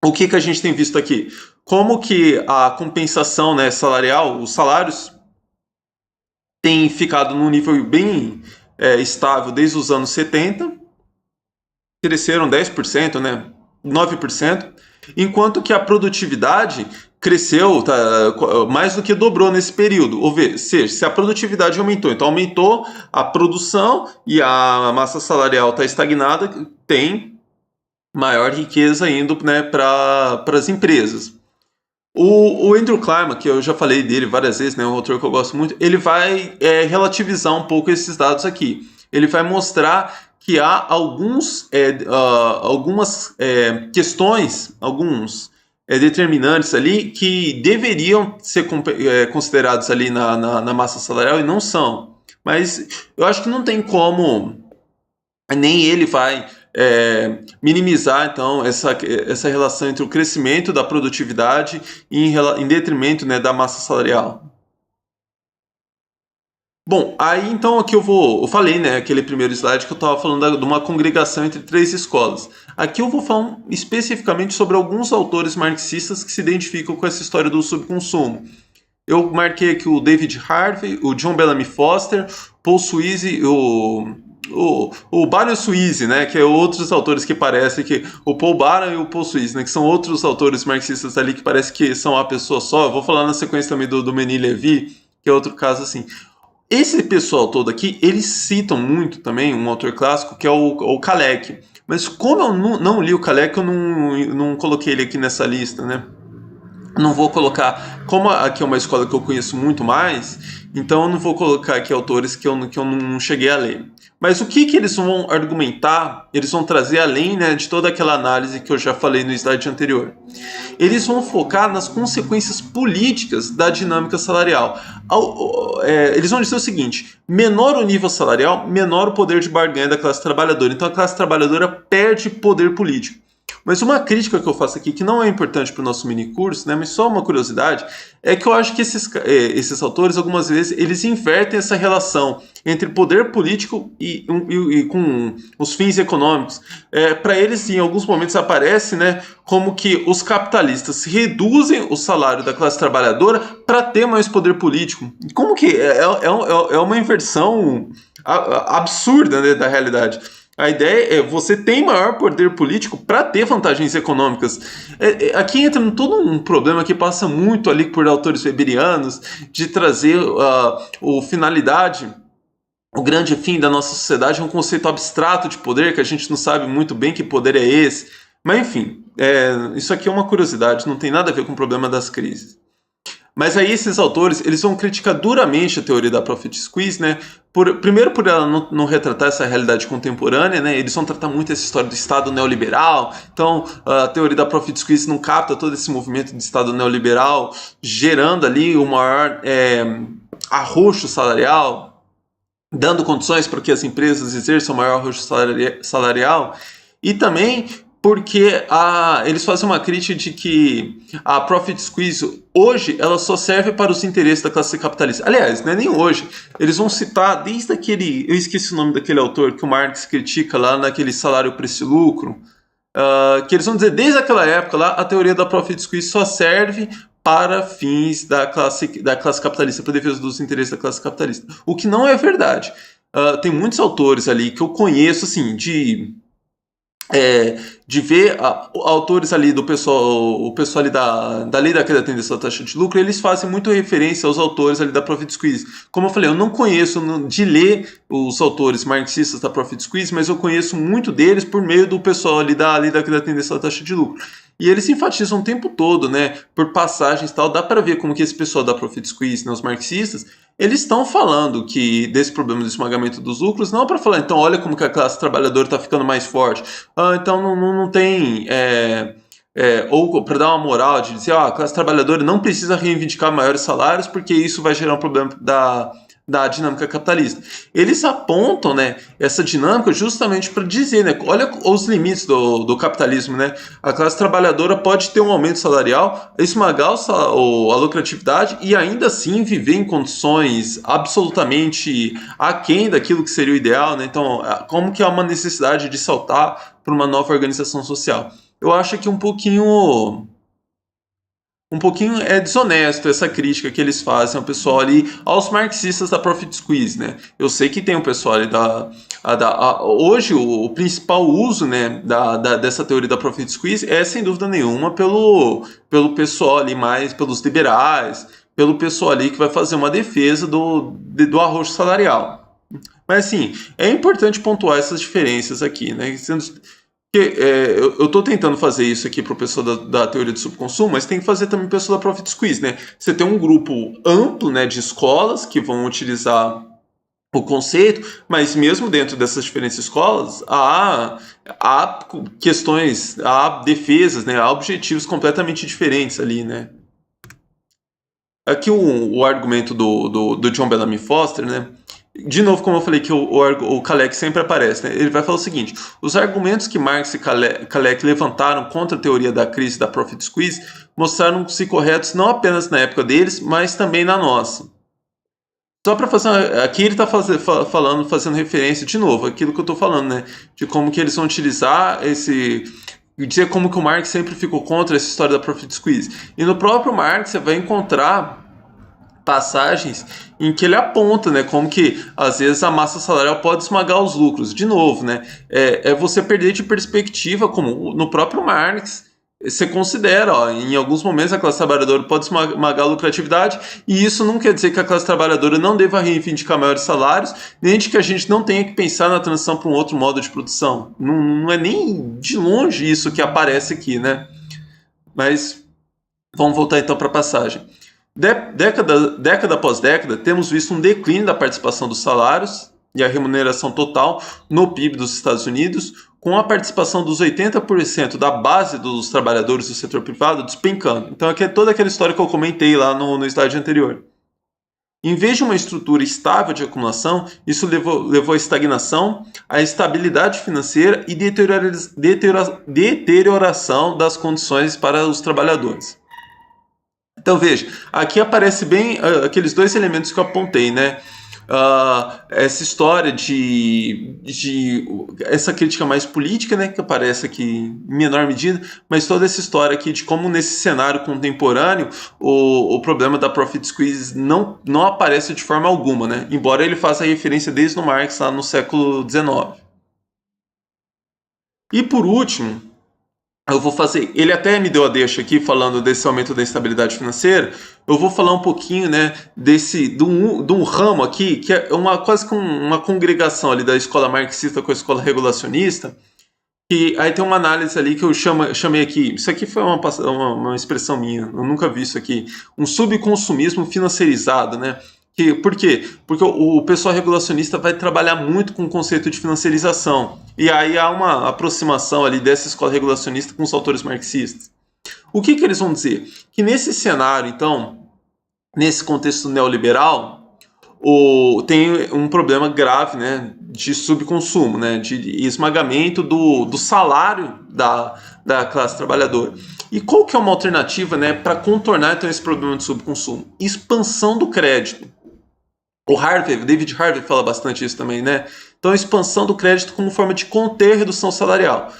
S1: O que a gente tem visto aqui? Como que a compensação, né, salarial, os salários, têm ficado num nível bem estável desde os anos 70, cresceram 10%, né, 9%, enquanto que a produtividade cresceu, mais do que dobrou nesse período. Ou seja, se a produtividade aumentou, então aumentou a produção e a massa salarial está estagnada, tem maior riqueza indo, né, para as empresas. O Andrew Kleiman, que eu já falei dele várias vezes, né, um autor que eu gosto muito, ele vai relativizar um pouco esses dados aqui. Ele vai mostrar que há algumas questões, alguns determinantes ali que deveriam ser considerados ali na massa salarial e não são. Mas eu acho que não tem como, nem ele vai minimizar então essa relação entre o crescimento da produtividade em detrimento, né, da massa salarial. Bom, aí então aqui eu falei, né, aquele primeiro slide que eu estava falando de uma congregação entre três escolas. Aqui eu vou falar especificamente sobre alguns autores marxistas que se identificam com essa história do subconsumo. Eu marquei aqui o David Harvey, o John Bellamy Foster, Paul Suisse, o Baron Suisse, né, que é outros autores que parecem que o Paul Baron e o Paul Suisse, né, que são outros autores marxistas ali que parece que são uma pessoa só. Eu vou falar na sequência também do Menis Levy, que é outro caso assim. Esse pessoal todo aqui, eles citam muito também um autor clássico que é o Kalec. Mas como eu não li o Kalec, eu não coloquei ele aqui nessa lista, né? Não vou colocar, como aqui é uma escola que eu conheço muito mais, então eu não vou colocar aqui autores que eu não cheguei a ler. Mas o que eles vão argumentar, eles vão trazer além, né, de toda aquela análise que eu já falei no slide anterior. Eles vão focar nas consequências políticas da dinâmica salarial. Eles vão dizer o seguinte: menor o nível salarial, menor o poder de barganha da classe trabalhadora. Então a classe trabalhadora perde poder político. Mas uma crítica que eu faço aqui, que não é importante para o nosso mini curso, né, mas só uma curiosidade, é que eu acho que esses autores, algumas vezes, eles invertem essa relação entre poder político e com os fins econômicos. Para eles, em alguns momentos, aparece, né, como que os capitalistas reduzem o salário da classe trabalhadora para ter mais poder político. Como que é uma inversão absurda, né, da realidade. A ideia é você tem maior poder político para ter vantagens econômicas. Aqui entra todo um problema que passa muito ali por autores weberianos de trazer finalidade, o grande fim da nossa sociedade é um conceito abstrato de poder que a gente não sabe muito bem que poder é esse. Mas enfim, isso aqui é uma curiosidade, não tem nada a ver com o problema das crises. Mas aí esses autores, eles vão criticar duramente a teoria da profit squeeze, né? Primeiro por ela não retratar essa realidade contemporânea, né? Eles vão tratar muito essa história do Estado neoliberal. Então, a teoria da profit squeeze não capta todo esse movimento de Estado neoliberal, gerando ali o maior arroxo salarial, dando condições para que as empresas exerçam o maior arroxo salarial. E também porque eles fazem uma crítica de que a profit squeeze hoje ela só serve para os interesses da classe capitalista. Aliás, não é nem hoje. Eles vão citar desde aquele, eu esqueci o nome daquele autor que o Marx critica lá naquele Salário, Preço e Lucro, que eles vão dizer desde aquela época lá a teoria da profit squeeze só serve para fins da classe capitalista, para defesa dos interesses da classe capitalista. O que não é verdade. Tem muitos autores ali que eu conheço assim de ver autores ali do pessoal, o pessoal ali da lei da queda da tendência da taxa de lucro, eles fazem muito referência aos autores ali da profit squeeze. Como eu falei, eu não conheço de ler os autores marxistas da profit squeeze, mas eu conheço muito deles por meio do pessoal ali da lei da queda da tendência da taxa de lucro. E eles enfatizam o tempo todo, né, por passagens e tal, dá para ver como que esse pessoal da profit squeeze, né, os marxistas, eles estão falando que desse problema do esmagamento dos lucros, não para falar, então olha como que a classe trabalhadora está ficando mais forte, então não tem, ou para dar uma moral de dizer, a classe trabalhadora não precisa reivindicar maiores salários porque isso vai gerar um problema da dinâmica capitalista. Eles apontam, né, essa dinâmica justamente para dizer, né, olha os limites do capitalismo, né, a classe trabalhadora pode ter um aumento salarial, esmagar a lucratividade e ainda assim viver em condições absolutamente aquém daquilo que seria o ideal, né, então como que há uma necessidade de saltar para uma nova organização social. Eu acho que um pouquinho desonesto essa crítica que eles fazem ao pessoal ali, aos marxistas da profit squeeze, né? Eu sei que tem um pessoal ali hoje o principal uso, né, dessa teoria da profit squeeze é sem dúvida nenhuma pelo pessoal ali mais, pelos liberais, pelo pessoal ali que vai fazer uma defesa do arroxo salarial. Mas assim, é importante pontuar essas diferenças aqui, né? Eu estou tentando fazer isso aqui para o pessoal da teoria do subconsumo, mas tem que fazer também para o pessoal da profit squeeze, né? Você tem um grupo amplo, né, de escolas que vão utilizar o conceito, mas mesmo dentro dessas diferentes escolas, há questões, há defesas, né, há objetivos completamente diferentes ali, né. Aqui o argumento do John Bellamy Foster, né, de novo, como eu falei que o Kalec sempre aparece, né, ele vai falar o seguinte: os argumentos que Marx e Kalec levantaram contra a teoria da crise da profit squeeze mostraram-se corretos não apenas na época deles, mas também na nossa. Só para fazer. Aqui ele está fazendo referência, de novo, aquilo que eu estou falando, né? De como que eles vão utilizar esse. Dizer como que o Marx sempre ficou contra essa história da profit squeeze. E no próprio Marx você vai encontrar passagens em que ele aponta, né, como que às vezes a massa salarial pode esmagar os lucros. De novo, né, é você perder de perspectiva, como no próprio Marx você considera, ó, em alguns momentos a classe trabalhadora pode esmagar a lucratividade, e isso não quer dizer que a classe trabalhadora não deva reivindicar maiores salários, nem de que a gente não tenha que pensar na transição para um outro modo de produção. Não é nem de longe isso que aparece aqui, né? Mas vamos voltar então para a passagem. Década após década, temos visto um declínio da participação dos salários e a remuneração total no PIB dos Estados Unidos, com a participação dos 80% da base dos trabalhadores do setor privado despencando. Então, aqui é toda aquela história que eu comentei lá no slide anterior. Em vez de uma estrutura estável de acumulação, isso levou à estagnação, à instabilidade financeira e deterioração das condições para os trabalhadores. Então veja, aqui aparece bem aqueles dois elementos que eu apontei, né? Essa história de essa crítica mais política, né, que aparece aqui em menor medida, mas toda essa história aqui de como nesse cenário contemporâneo o problema da profit squeeze não aparece de forma alguma, né? Embora ele faça referência desde o Marx lá no século XIX. E por último, eu vou fazer. Ele até me deu a deixa aqui falando desse aumento da instabilidade financeira. Eu vou falar um pouquinho, né, de um ramo aqui que é quase que uma congregação ali da escola marxista com a escola regulacionista. E aí tem uma análise ali que eu chamei aqui. Isso aqui foi uma expressão minha. Eu nunca vi isso aqui. Um subconsumismo financeirizado, né? Por quê? Porque o pessoal regulacionista vai trabalhar muito com o conceito de financiarização. E aí há uma aproximação ali dessa escola regulacionista com os autores marxistas. O que eles vão dizer? Que nesse cenário, então, nesse contexto neoliberal, tem um problema grave, né, de subconsumo, né, de esmagamento do salário da classe trabalhadora. E qual que é uma alternativa, né, para contornar então, esse problema de subconsumo? Expansão do crédito. O David Harvey fala bastante isso também, né? Então, a expansão do crédito como forma de conter a redução salarial.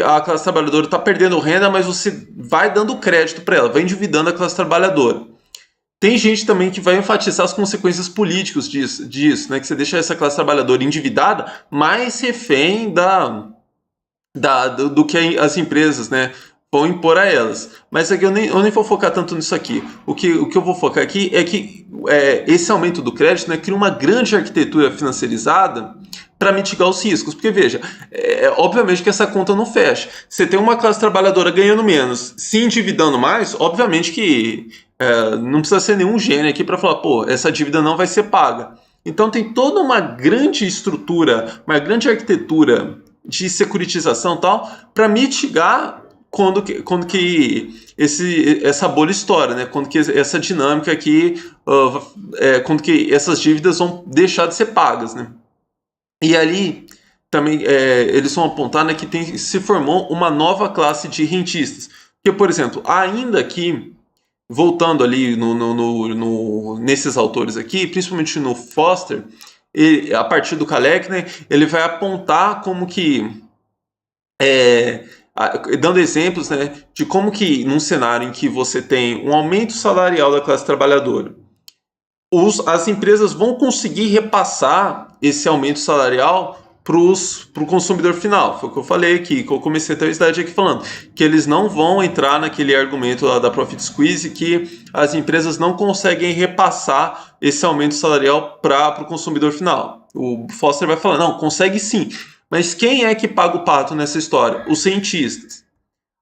S1: A classe trabalhadora está perdendo renda, mas você vai dando crédito para ela, vai endividando a classe trabalhadora. Tem gente também que vai enfatizar as consequências políticas disso, né? Que você deixa essa classe trabalhadora endividada, mais refém do que as empresas, né, vão impor a elas. Mas aqui eu nem vou focar tanto nisso aqui. O que eu vou focar aqui é que esse aumento do crédito, né, cria uma grande arquitetura financiarizada para mitigar os riscos. Porque, veja, obviamente que essa conta não fecha. Você tem uma classe trabalhadora ganhando menos, se endividando mais, obviamente que não precisa ser nenhum gênio aqui para falar, pô, essa dívida não vai ser paga. Então tem toda uma grande estrutura, uma grande arquitetura de securitização e tal, para mitigar quando que essa bolha estoura, né? Quando que essa dinâmica aqui, quando que essas dívidas vão deixar de ser pagas, né? E ali também eles vão apontar, né, que se formou uma nova classe de rentistas. Porque, por exemplo, ainda que, voltando ali nesses autores aqui, principalmente no Foster, a partir do Kalec, né, ele vai apontar como que dando exemplos, né, de como que num cenário em que você tem um aumento salarial da classe trabalhadora, as empresas vão conseguir repassar esse aumento salarial para o consumidor final. Foi o que eu falei aqui, que eu comecei a ter a slide aqui falando, que eles não vão entrar naquele argumento lá da profit squeeze, que as empresas não conseguem repassar esse aumento salarial para o consumidor final. O Foster vai falar, não, consegue sim. Mas quem é que paga o pato nessa história? Os cientistas.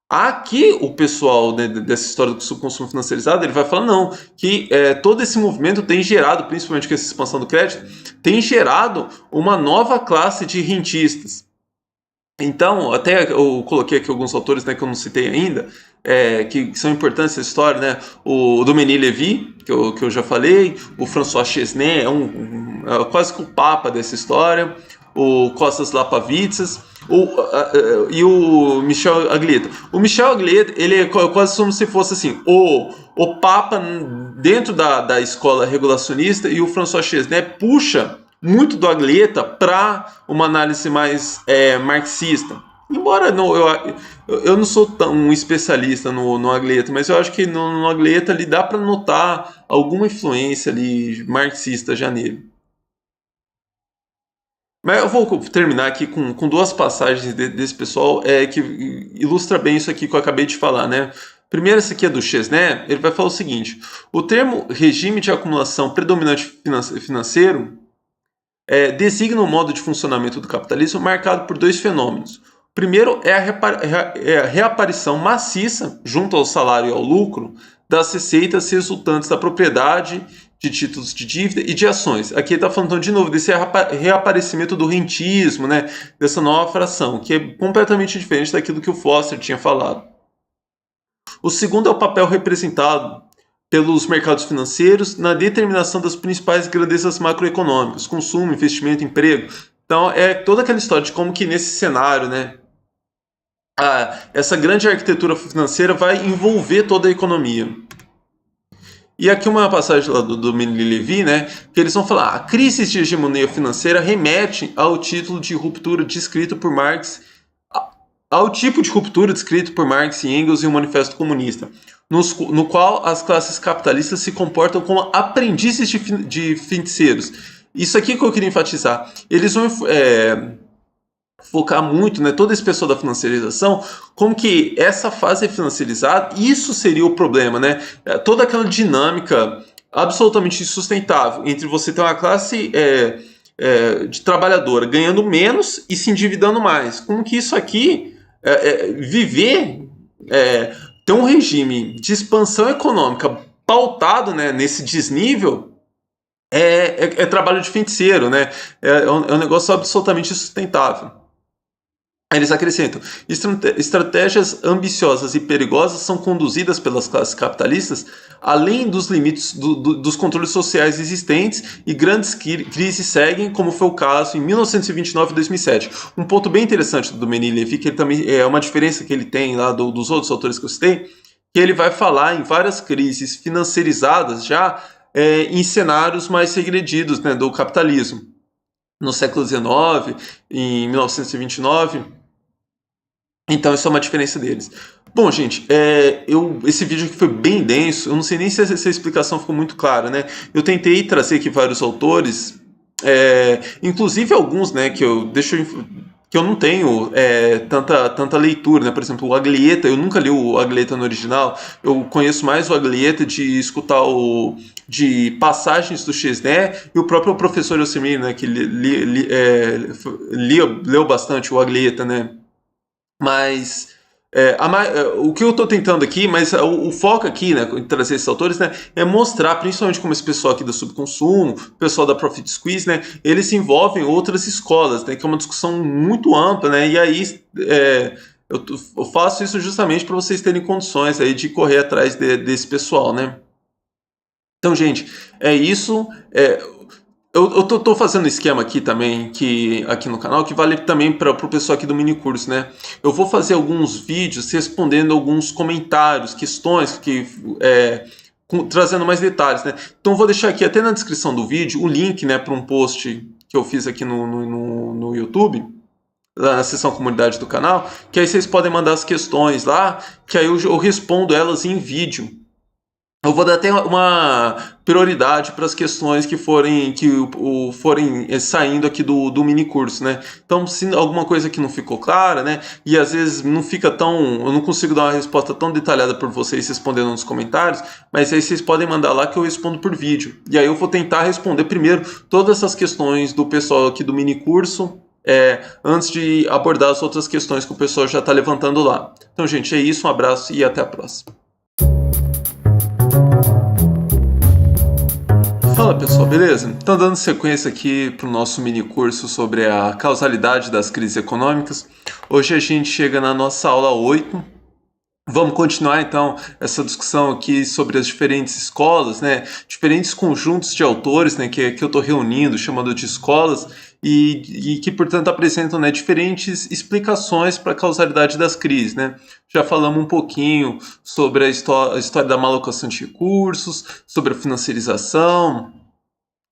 S1: Aqui o pessoal, né, dessa história do subconsumo financiarizado, ele vai falar não, que todo esse movimento tem gerado, principalmente com essa expansão do crédito, tem gerado uma nova classe de rentistas. Então, até eu coloquei aqui alguns autores, né, que eu não citei ainda, que são importantes nessa história, né? O Dominique Levy, que eu já falei, o François Chesnais é quase que o papa dessa história, o Costas Lapavitsas, e o Michel Aglietta. O Michel Aglietta, ele é quase como se fosse assim, o papa dentro da escola regulacionista, e o François Chesnais puxa muito do Aglietta para uma análise mais marxista. Embora eu não sou tão um especialista no Aglietta, mas eu acho que no Aglietta ali dá para notar alguma influência ali marxista já nele. Mas eu vou terminar aqui com duas passagens desse pessoal que ilustra bem isso aqui que eu acabei de falar, né? Primeiro, essa aqui é do Chesnais, ele vai falar o seguinte: o termo regime de acumulação predominante financeiro designa um modo de funcionamento do capitalismo marcado por dois fenômenos. O primeiro é a reaparição maciça, junto ao salário e ao lucro, das receitas resultantes da propriedade de títulos de dívida e de ações. Aqui ele está falando então, de novo desse reaparecimento do rentismo, né, dessa nova fração, que é completamente diferente daquilo que o Foster tinha falado. O segundo é o papel representado pelos mercados financeiros na determinação das principais grandezas macroeconômicas, consumo, investimento, emprego. Então, é toda aquela história de como que nesse cenário, né, essa grande arquitetura financeira vai envolver toda a economia. E aqui uma passagem lá do Dominique Levy, né, que eles vão falar: a crise de hegemonia financeira remete ao título de ruptura descrito por Marx, ao tipo de ruptura descrito por Marx e Engels em um Manifesto Comunista, no qual as classes capitalistas se comportam como aprendizes de feiticeiros. Isso aqui que eu queria enfatizar. Eles vão focar muito, né, todo esse pessoal da financiarização, como que essa fase é financiarizada, isso seria o problema, né? Toda aquela dinâmica absolutamente insustentável entre você ter uma classe de trabalhadora ganhando menos e se endividando mais. Como que isso aqui viver, ter um regime de expansão econômica pautado, né, nesse desnível é trabalho de feiticeiro, né? É um negócio absolutamente insustentável. Eles acrescentam: estratégias ambiciosas e perigosas são conduzidas pelas classes capitalistas além dos limites dos controles sociais existentes, e grandes crises seguem, como foi o caso em 1929 e 2007. Um ponto bem interessante do Dominique Levy, que ele também é uma diferença que ele tem lá dos outros autores que eu citei, que ele vai falar em várias crises financiarizadas já em cenários mais regredidos, né, do capitalismo. No século XIX, em 1929. Então, isso é uma diferença deles. Bom, gente, esse vídeo aqui foi bem denso. Eu não sei nem se essa explicação ficou muito clara, né? Eu tentei trazer aqui vários autores, inclusive alguns, né, que eu não tenho tanta leitura, né? Por exemplo, o Aglietta, eu nunca li o Aglietta no original. Eu conheço mais o Aglietta de escutar de passagens do Chesnais, e o próprio professor Yosemir, né, que leu bastante o Aglietta, né? Mas o que eu estou tentando aqui, mas o foco aqui, né, em trazer esses autores, né, é mostrar, principalmente como esse pessoal aqui do subconsumo, o pessoal da Profit Squeeze, né, eles se envolvem em outras escolas, né, que é uma discussão muito ampla, né, e aí eu faço isso justamente para vocês terem condições aí de correr atrás desse pessoal, né. Então, gente, é isso. Eu tô fazendo um esquema aqui também, aqui no canal, que vale também para o pessoal aqui do mini curso, né? Eu vou fazer alguns vídeos respondendo alguns comentários, questões, trazendo mais detalhes, né? Então eu vou deixar aqui até na descrição do vídeo o link, né, para um post que eu fiz aqui no YouTube, lá na seção comunidade do canal, que aí vocês podem mandar as questões lá, que aí eu respondo elas em vídeo. Eu vou dar até uma prioridade para as questões que forem saindo aqui do mini curso, né? Então, se alguma coisa que não ficou clara, né? E às vezes não fica eu não consigo dar uma resposta tão detalhada por vocês respondendo nos comentários, mas aí vocês podem mandar lá que eu respondo por vídeo. E aí eu vou tentar responder primeiro todas essas questões do pessoal aqui do mini curso, antes de abordar as outras questões que o pessoal já está levantando lá. Então, gente, é isso, um abraço e até a próxima. Fala pessoal, beleza? Então, dando sequência aqui para o nosso mini curso sobre a causalidade das crises econômicas, hoje a gente chega na nossa aula 8. Vamos continuar então essa discussão aqui sobre as diferentes escolas, né? Diferentes conjuntos de autores, né? Que eu estou reunindo, chamando de escolas, e que, portanto, apresentam, né, diferentes explicações para a causalidade das crises, né? Já falamos um pouquinho sobre a história da malocação de recursos, sobre a financiarização.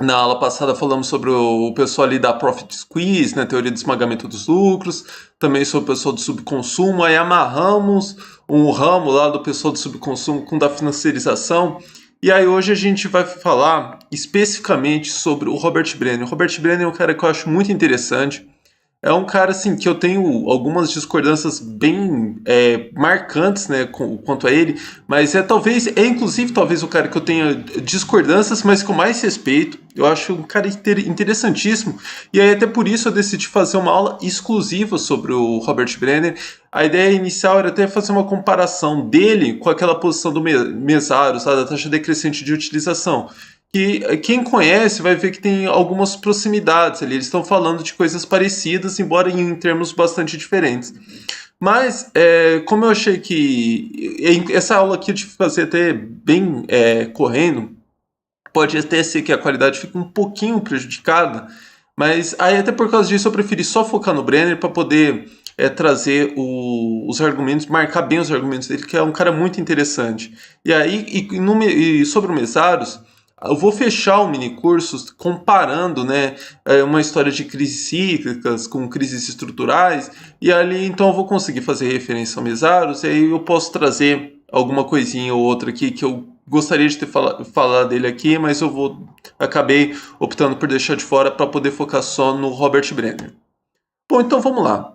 S1: Na aula passada falamos sobre o pessoal ali da profit squeeze, né, teoria do esmagamento dos lucros, também sobre o pessoal do subconsumo, aí amarramos um ramo lá do pessoal do subconsumo com o da financiarização, e aí hoje a gente vai falar especificamente sobre o Robert Brenner. O Robert Brenner é um cara que eu acho muito interessante. É um cara, assim, que eu tenho algumas discordâncias bem marcantes, né, quanto a ele, mas inclusive talvez o cara que eu tenha discordâncias, mas com mais respeito. Eu acho um cara interessantíssimo, e aí até por isso eu decidi fazer uma aula exclusiva sobre o Robert Brenner. A ideia inicial era até fazer uma comparação dele com aquela posição do Mesaros, da taxa decrescente de utilização. Que quem conhece vai ver que tem algumas proximidades ali. Eles estão falando de coisas parecidas, embora em termos bastante diferentes. Mas, como eu achei que essa aula aqui eu tive que fazer até bem correndo, pode até ser que a qualidade fique um pouquinho prejudicada, mas aí até por causa disso eu preferi só focar no Brenner para poder trazer os argumentos, marcar bem os argumentos dele, que é um cara muito interessante. E aí, e sobre o Mesaros, eu vou fechar o mini curso comparando, né, uma história de crises cíclicas com crises estruturais, e ali então eu vou conseguir fazer referência ao Mesaros, e aí eu posso trazer alguma coisinha ou outra aqui que eu gostaria de ter falar dele aqui, mas acabei optando por deixar de fora para poder focar só no Robert Brenner. Bom, então vamos lá.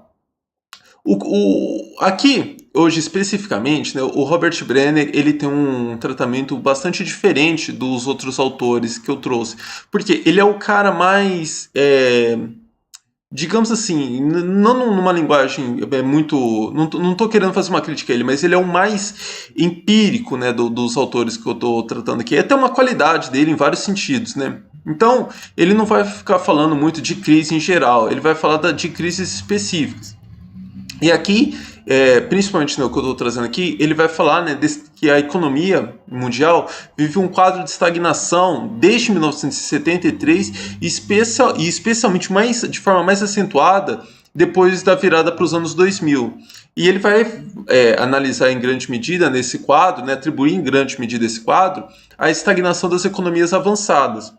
S1: Aqui, hoje especificamente, né, o Robert Brenner ele tem um tratamento bastante diferente dos outros autores que eu trouxe, porque ele é o cara mais, digamos assim, não numa linguagem muito... Não estou querendo fazer uma crítica a ele, mas ele é o mais empírico, né, dos autores que eu estou tratando aqui. É até uma qualidade dele em vários sentidos, né? Então, ele não vai ficar falando muito de crise em geral, ele vai falar de crises específicas. E aqui, principalmente no que eu estou trazendo aqui, ele vai falar, né, que a economia mundial vive um quadro de estagnação desde 1973 e especialmente de forma mais acentuada depois da virada para os anos 2000. E ele vai analisar em grande medida nesse quadro, né, atribuir em grande medida esse quadro à estagnação das economias avançadas.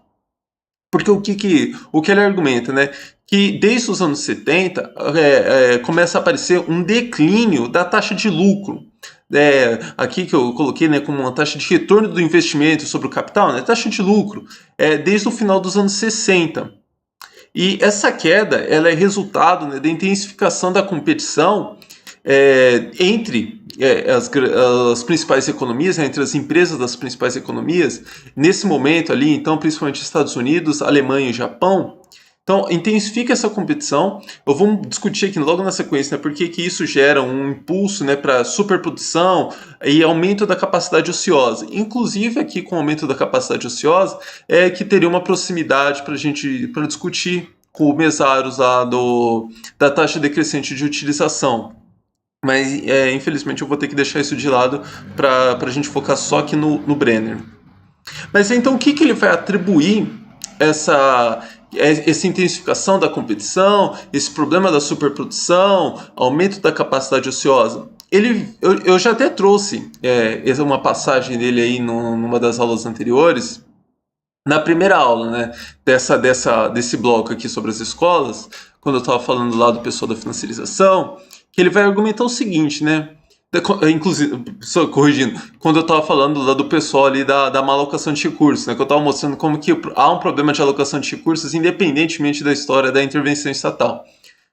S1: Porque o que ele argumenta, né? Que desde os anos 70 começa a aparecer um declínio da taxa de lucro. Aqui que eu coloquei, né, como uma taxa de retorno do investimento sobre o capital, né, taxa de lucro, desde o final dos anos 60. E essa queda ela é resultado, né, da intensificação da competição entre as principais economias, né, entre as empresas das principais economias, nesse momento ali, então, principalmente Estados Unidos, Alemanha e Japão. Então, intensifica essa competição. Eu vou discutir aqui logo na sequência, né, porque que isso gera um impulso, né, para superprodução e aumento da capacidade ociosa. Inclusive, aqui com o aumento da capacidade ociosa, que teria uma proximidade para discutir com o Mesaros lá da taxa decrescente de utilização. Mas, infelizmente, eu vou ter que deixar isso de lado para a gente focar só aqui no Brenner. Mas então, o que ele vai atribuir essa intensificação da competição, esse problema da superprodução, aumento da capacidade ociosa? Eu já até trouxe uma passagem dele aí numa das aulas anteriores, na primeira aula, né, desse bloco aqui sobre as escolas, quando eu estava falando lá do pessoal da financiarização, que ele vai argumentar o seguinte, né? Inclusive, só corrigindo, quando eu estava falando lá do pessoal ali da má alocação de recursos, né? Que eu estava mostrando como que há um problema de alocação de recursos independentemente da história da intervenção estatal.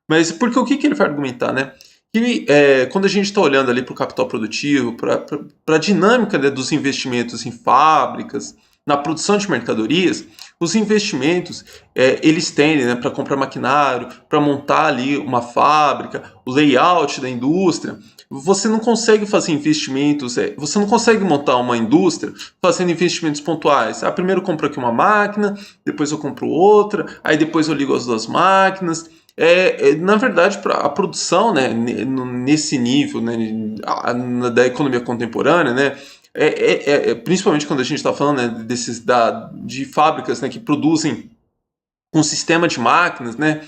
S1: Mas porque o que ele vai argumentar, né? Que quando a gente está olhando ali para o capital produtivo, para a dinâmica, né, dos investimentos em fábricas, na produção de mercadorias, os investimentos, eles tendem, né, para comprar maquinário, para montar ali uma fábrica, o layout da indústria. Você não consegue fazer investimentos, você não consegue montar uma indústria fazendo investimentos pontuais. Ah, primeiro eu compro aqui uma máquina, depois eu compro outra, aí depois eu ligo as duas máquinas. Na verdade, a produção, né, nesse nível, né, da economia contemporânea, né, principalmente quando a gente está falando, né, de fábricas, né, que produzem um sistema de máquinas, né,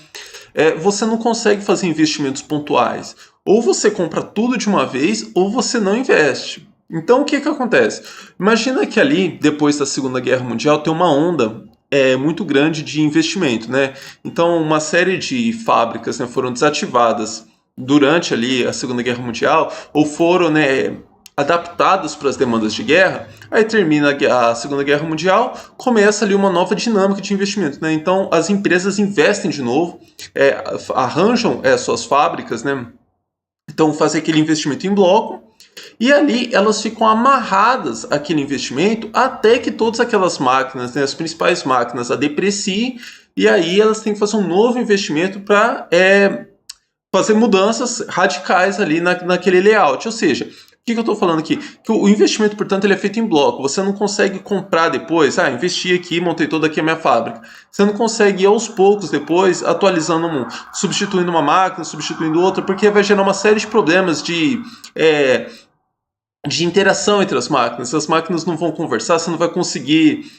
S1: você não consegue fazer investimentos pontuais. Ou você compra tudo de uma vez, ou você não investe. Então, o que acontece? Imagina que ali, depois da Segunda Guerra Mundial, tem uma onda muito grande de investimento, né? Então, uma série de fábricas, né, foram desativadas durante ali a Segunda Guerra Mundial, ou foram, né, adaptadas para as demandas de guerra. Aí termina a Segunda Guerra Mundial, começa ali uma nova dinâmica de investimento, né? Então, as empresas investem de novo, arranjam suas fábricas, né? Então, fazem aquele investimento em bloco, e ali elas ficam amarradas àquele investimento até que todas aquelas máquinas, né, as principais máquinas, a depreciem, e aí elas têm que fazer um novo investimento para fazer mudanças radicais ali naquele layout. Ou seja, o que eu estou falando aqui? Que o investimento, portanto, ele é feito em bloco. Você não consegue comprar depois, investi aqui, montei toda aqui a minha fábrica. Você não consegue ir aos poucos depois, atualizando, substituindo uma máquina, substituindo outra, porque vai gerar uma série de problemas de interação entre as máquinas. As máquinas não vão conversar, você não vai conseguir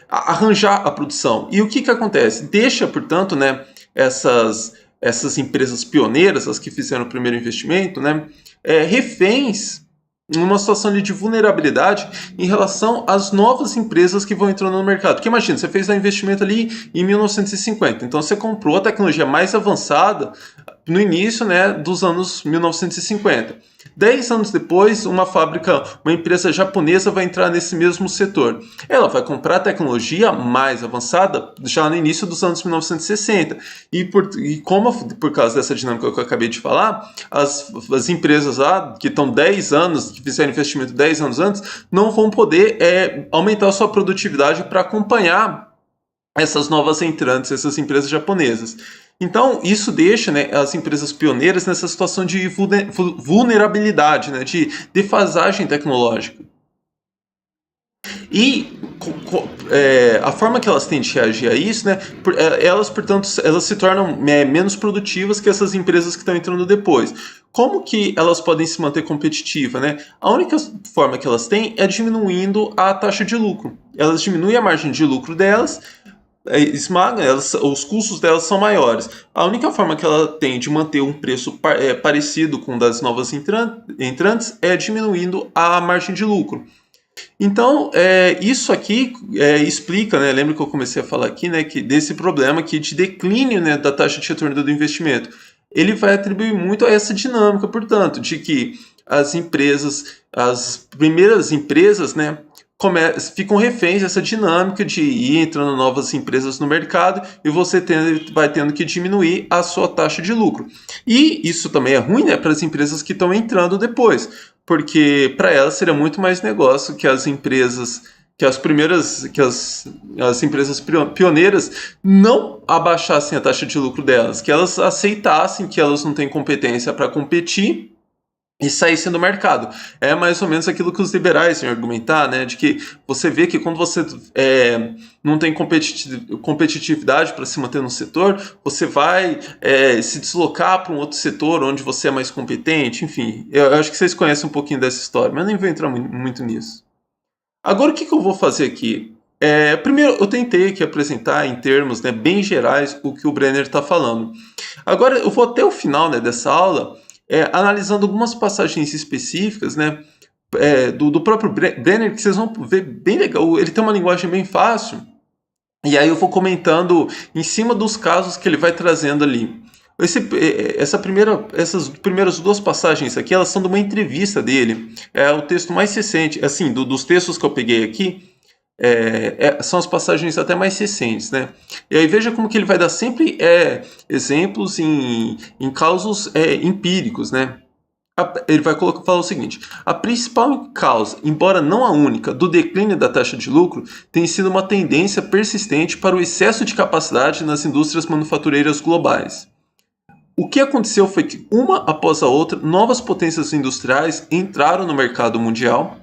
S1: arranjar a produção. E o que acontece? Deixa, portanto, né, essas empresas pioneiras, as que fizeram o primeiro investimento, né, reféns numa situação de vulnerabilidade em relação às novas empresas que vão entrando no mercado. Porque imagina, você fez um investimento ali em 1950, então você comprou a tecnologia mais avançada no início, né, dos anos 1950. 10 anos depois, uma empresa japonesa vai entrar nesse mesmo setor. Ela vai comprar a tecnologia mais avançada já no início dos anos 1960. E por causa dessa dinâmica que eu acabei de falar, as empresas lá que estão 10 anos, que fizeram investimento 10 anos antes, não vão poder aumentar a sua produtividade para acompanhar essas novas entrantes, essas empresas japonesas. Então, isso deixa, né, as empresas pioneiras nessa situação de vulnerabilidade, né, de defasagem tecnológica. E a forma que elas têm de reagir a isso, né, elas, portanto, elas se tornam menos produtivas que essas empresas que estão entrando depois. Como que elas podem se manter competitivas, né? A única forma que elas têm é diminuindo a taxa de lucro. Elas diminuem a margem de lucro delas, esmaga, os custos delas são maiores. A única forma que ela tem de manter um preço parecido com o das novas entrantes é diminuindo a margem de lucro. Então, isso aqui explica, né, lembra que eu comecei a falar aqui, né, que desse problema aqui de declínio, né, da taxa de retorno do investimento. Ele vai atribuir muito a essa dinâmica, portanto, de que as primeiras empresas, né, ficam reféns dessa dinâmica de ir entrando novas empresas no mercado e você vai tendo que diminuir a sua taxa de lucro. E isso também é ruim, né, para as empresas que estão entrando depois, porque para elas seria muito mais negócio que as empresas, as empresas pioneiras não abaixassem a taxa de lucro delas, que elas aceitassem que elas não têm competência para competir e saíssem do mercado. É mais ou menos aquilo que os liberais vêm argumentar, né? De que você vê que quando você não tem competitividade para se manter no setor, você vai se deslocar para um outro setor onde você é mais competente. Enfim, eu acho que vocês conhecem um pouquinho dessa história, mas nem vou entrar muito nisso. Agora, o que eu vou fazer aqui? Primeiro, eu tentei aqui apresentar em termos, né, bem gerais o que o Brenner está falando. Agora, eu vou até o final, né, dessa aula analisando algumas passagens específicas, né, do próprio Brenner, que vocês vão ver bem legal. Ele tem uma linguagem bem fácil, e aí eu vou comentando em cima dos casos que ele vai trazendo ali. Essas primeiras duas passagens aqui, elas são de uma entrevista dele. É o texto mais recente, assim, dos textos que eu peguei aqui, são as passagens até mais recentes, né? E aí veja como que ele vai dar sempre exemplos em casos empíricos, né? Ele vai falar o seguinte: a principal causa, embora não a única, do declínio da taxa de lucro tem sido uma tendência persistente para o excesso de capacidade nas indústrias manufatureiras globais. O que aconteceu foi que, uma após a outra, novas potências industriais entraram no mercado mundial.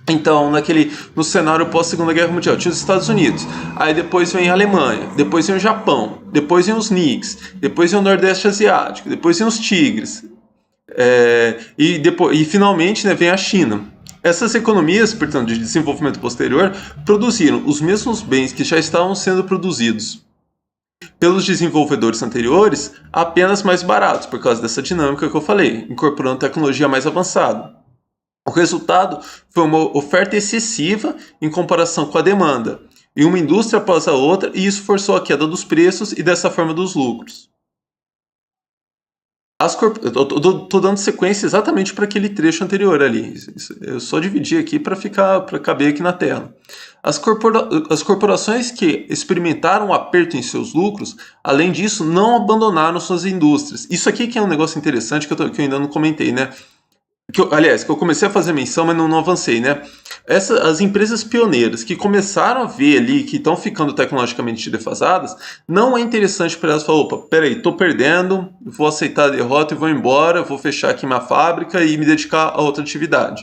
S1: Então, no cenário pós-Segunda Guerra Mundial, tinha os Estados Unidos, aí depois vem a Alemanha, depois vem o Japão, depois vem os NICs, depois vem o Nordeste Asiático, depois vem os Tigres, e finalmente, né, vem a China. Essas economias, portanto, de desenvolvimento posterior, produziram os mesmos bens que já estavam sendo produzidos pelos desenvolvedores anteriores, apenas mais baratos, por causa dessa dinâmica que eu falei, incorporando tecnologia mais avançada. O resultado foi uma oferta excessiva em comparação com a demanda, e uma indústria após a outra, e isso forçou a queda dos preços e dessa forma dos lucros. Estou dando sequência exatamente para aquele trecho anterior ali. Eu só dividi aqui para caber aqui na tela. As corporações que experimentaram um aperto em seus lucros, além disso, não abandonaram suas indústrias. Isso aqui que é um negócio interessante que eu ainda não comentei, né? Que eu comecei a fazer menção, mas não avancei, né? As empresas pioneiras que começaram a ver ali que estão ficando tecnologicamente defasadas, não é interessante para elas falar: opa, peraí, estou perdendo, vou aceitar a derrota e vou embora, vou fechar aqui minha fábrica e me dedicar a outra atividade.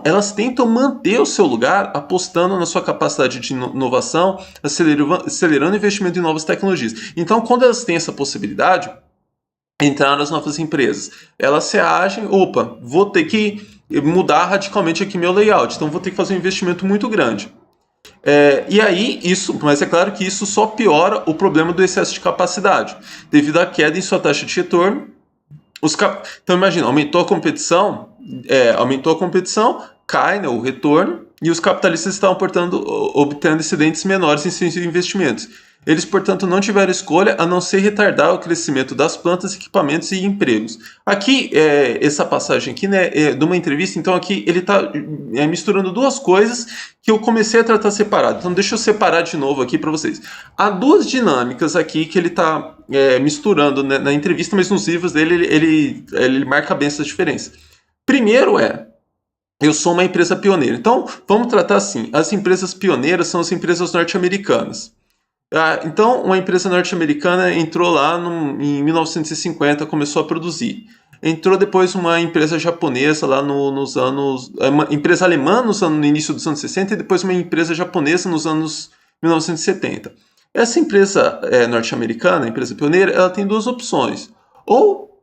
S1: Elas tentam manter o seu lugar apostando na sua capacidade de inovação, acelerando o investimento em novas tecnologias. Então, quando elas têm essa possibilidade, entrar nas novas empresas, elas se agem: opa, vou ter que mudar radicalmente aqui meu layout, então vou ter que fazer um investimento muito grande. E aí, mas é claro que isso só piora o problema do excesso de capacidade, devido à queda em sua taxa de retorno. Então imagina, aumentou a competição, cai, né, o retorno, e os capitalistas estão, portanto, obtendo excedentes menores em seus investimentos. Eles, portanto, não tiveram escolha a não ser retardar o crescimento das plantas, equipamentos e empregos. Aqui, essa passagem aqui, né, de uma entrevista, então aqui ele está misturando duas coisas que eu comecei a tratar separado. Então deixa eu separar de novo aqui para vocês. Há duas dinâmicas aqui que ele está misturando, né, na entrevista, mas nos livros dele ele marca bem essa diferença. Primeiro eu sou uma empresa pioneira. Então, vamos tratar assim: as empresas pioneiras são as empresas norte-americanas. Então, uma empresa norte-americana entrou lá em 1950, começou a produzir. Entrou depois uma empresa japonesa lá nos anos... Uma empresa alemã no início dos anos 60 e depois uma empresa japonesa nos anos 1970. Essa empresa norte-americana, a empresa pioneira, ela tem duas opções. Ou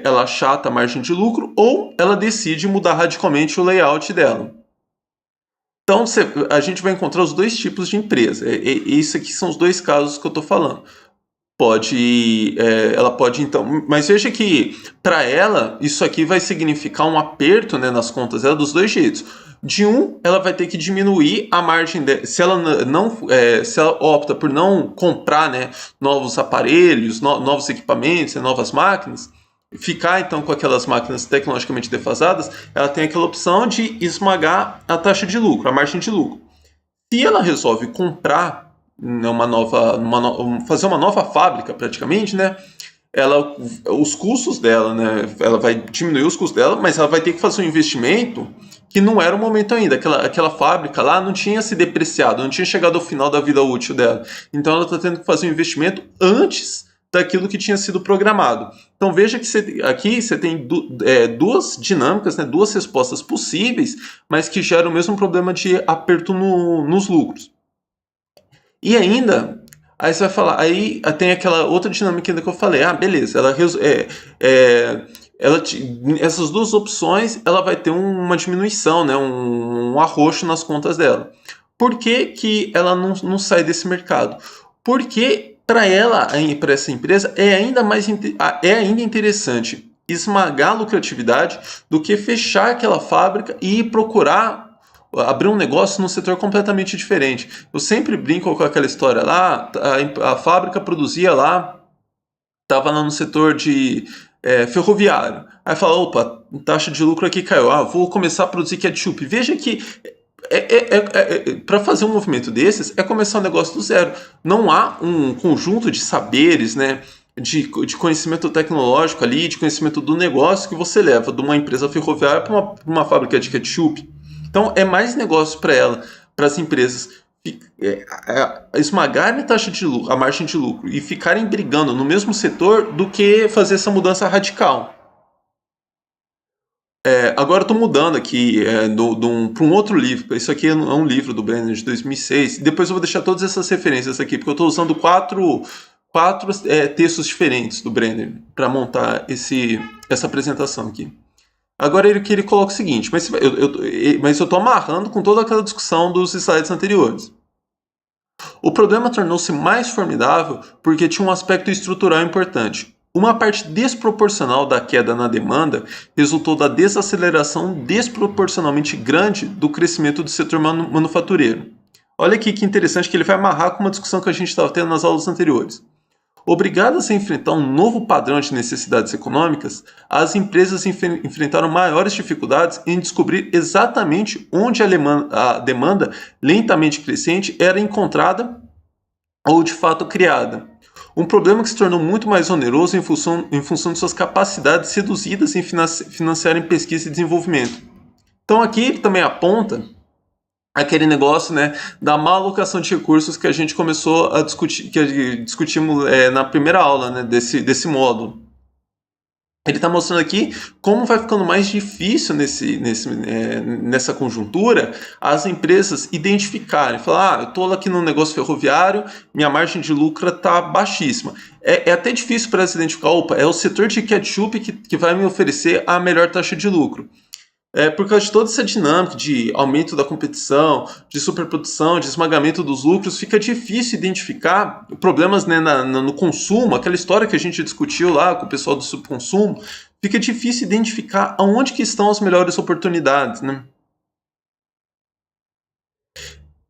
S1: ela achata a margem de lucro, ou ela decide mudar radicalmente o layout dela. Então, a gente vai encontrar os dois tipos de empresa. Isso aqui são os dois casos que eu estou falando. Ela pode, então... Mas veja que, para ela, isso aqui vai significar um aperto, né, nas contas dela dos dois jeitos. De um, ela vai ter que diminuir a margem dela. Se ela opta por não comprar, né, novos aparelhos, novos equipamentos, novas máquinas, ficar então com aquelas máquinas tecnologicamente defasadas, ela tem aquela opção de esmagar a taxa de lucro, a margem de lucro. Se ela resolve comprar, né, fazer uma nova fábrica praticamente, né, os custos dela, né, ela vai diminuir os custos dela, mas ela vai ter que fazer um investimento que não era o momento ainda. Aquela fábrica lá não tinha se depreciado, não tinha chegado ao final da vida útil dela. Então ela está tendo que fazer um investimento antes daquilo que tinha sido programado. Então veja que aqui você tem duas dinâmicas, né, duas respostas possíveis, mas que geram o mesmo problema de aperto nos lucros. E ainda, aí você vai falar, aí tem aquela outra dinâmica ainda que eu falei: beleza, essas duas opções, ela vai ter uma diminuição, né, um arroxo nas contas dela. Por que ela não sai desse mercado? Porque para essa empresa, é ainda interessante esmagar a lucratividade do que fechar aquela fábrica e procurar abrir um negócio num setor completamente diferente. Eu sempre brinco com aquela história lá: a fábrica produzia lá, estava lá no setor de ferroviário. Aí fala: opa, taxa de lucro aqui caiu, vou começar a produzir ketchup. Veja que para fazer um movimento desses é começar um negócio do zero. Não há um conjunto de saberes, né, de conhecimento tecnológico ali, de conhecimento do negócio que você leva de uma empresa ferroviária para uma fábrica de ketchup. Então é mais negócio para ela, para as empresas esmagarem a taxa de lucro, a margem de lucro e ficarem brigando no mesmo setor do que fazer essa mudança radical. Agora eu estou mudando aqui para um outro livro. Isso aqui é um livro do Brenner de 2006. Depois eu vou deixar todas essas referências aqui, porque eu estou usando quatro textos diferentes do Brenner para montar essa apresentação aqui. Agora ele coloca o seguinte, mas eu estou amarrando com toda aquela discussão dos slides anteriores. O problema tornou-se mais formidável porque tinha um aspecto estrutural importante. Uma parte desproporcional da queda na demanda resultou da desaceleração desproporcionalmente grande do crescimento do setor manufatureiro. Olha aqui que interessante que ele vai amarrar com uma discussão que a gente estava tendo nas aulas anteriores. Obrigadas a enfrentar um novo padrão de necessidades econômicas, as empresas enfrentaram maiores dificuldades em descobrir exatamente onde a demanda lentamente crescente era encontrada ou de fato criada. Um problema que se tornou muito mais oneroso em função de suas capacidades reduzidas em financiar em pesquisa e desenvolvimento. Então aqui ele também aponta aquele negócio, né, da má alocação de recursos que a gente começou a discutir, que discutimos na primeira aula, né, desse módulo. Ele está mostrando aqui como vai ficando mais difícil nessa conjuntura as empresas identificarem, falar, eu estou aqui no negócio ferroviário, minha margem de lucro está baixíssima. É até difícil para elas identificar, opa, é o setor de ketchup que vai me oferecer a melhor taxa de lucro. Por causa de toda essa dinâmica de aumento da competição, de superprodução, de esmagamento dos lucros, fica difícil identificar problemas, né, no consumo, aquela história que a gente discutiu lá com o pessoal do subconsumo, fica difícil identificar aonde que estão as melhores oportunidades, né?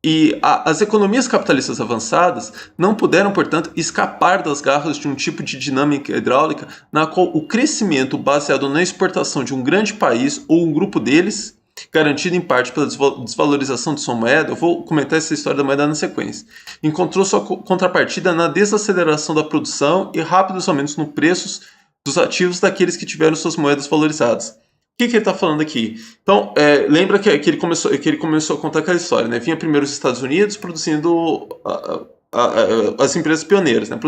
S1: E as economias capitalistas avançadas não puderam, portanto, escapar das garras de um tipo de dinâmica hidráulica na qual o crescimento baseado na exportação de um grande país ou um grupo deles, garantido em parte pela desvalorização de sua moeda, eu vou comentar essa história da moeda na sequência, encontrou sua contrapartida na desaceleração da produção e rápidos aumentos no preços dos ativos daqueles que tiveram suas moedas valorizadas. O que ele está falando aqui? Então, lembra que ele começou a contar aquela história, né? Vinha primeiro os Estados Unidos produzindo as empresas pioneiras, né?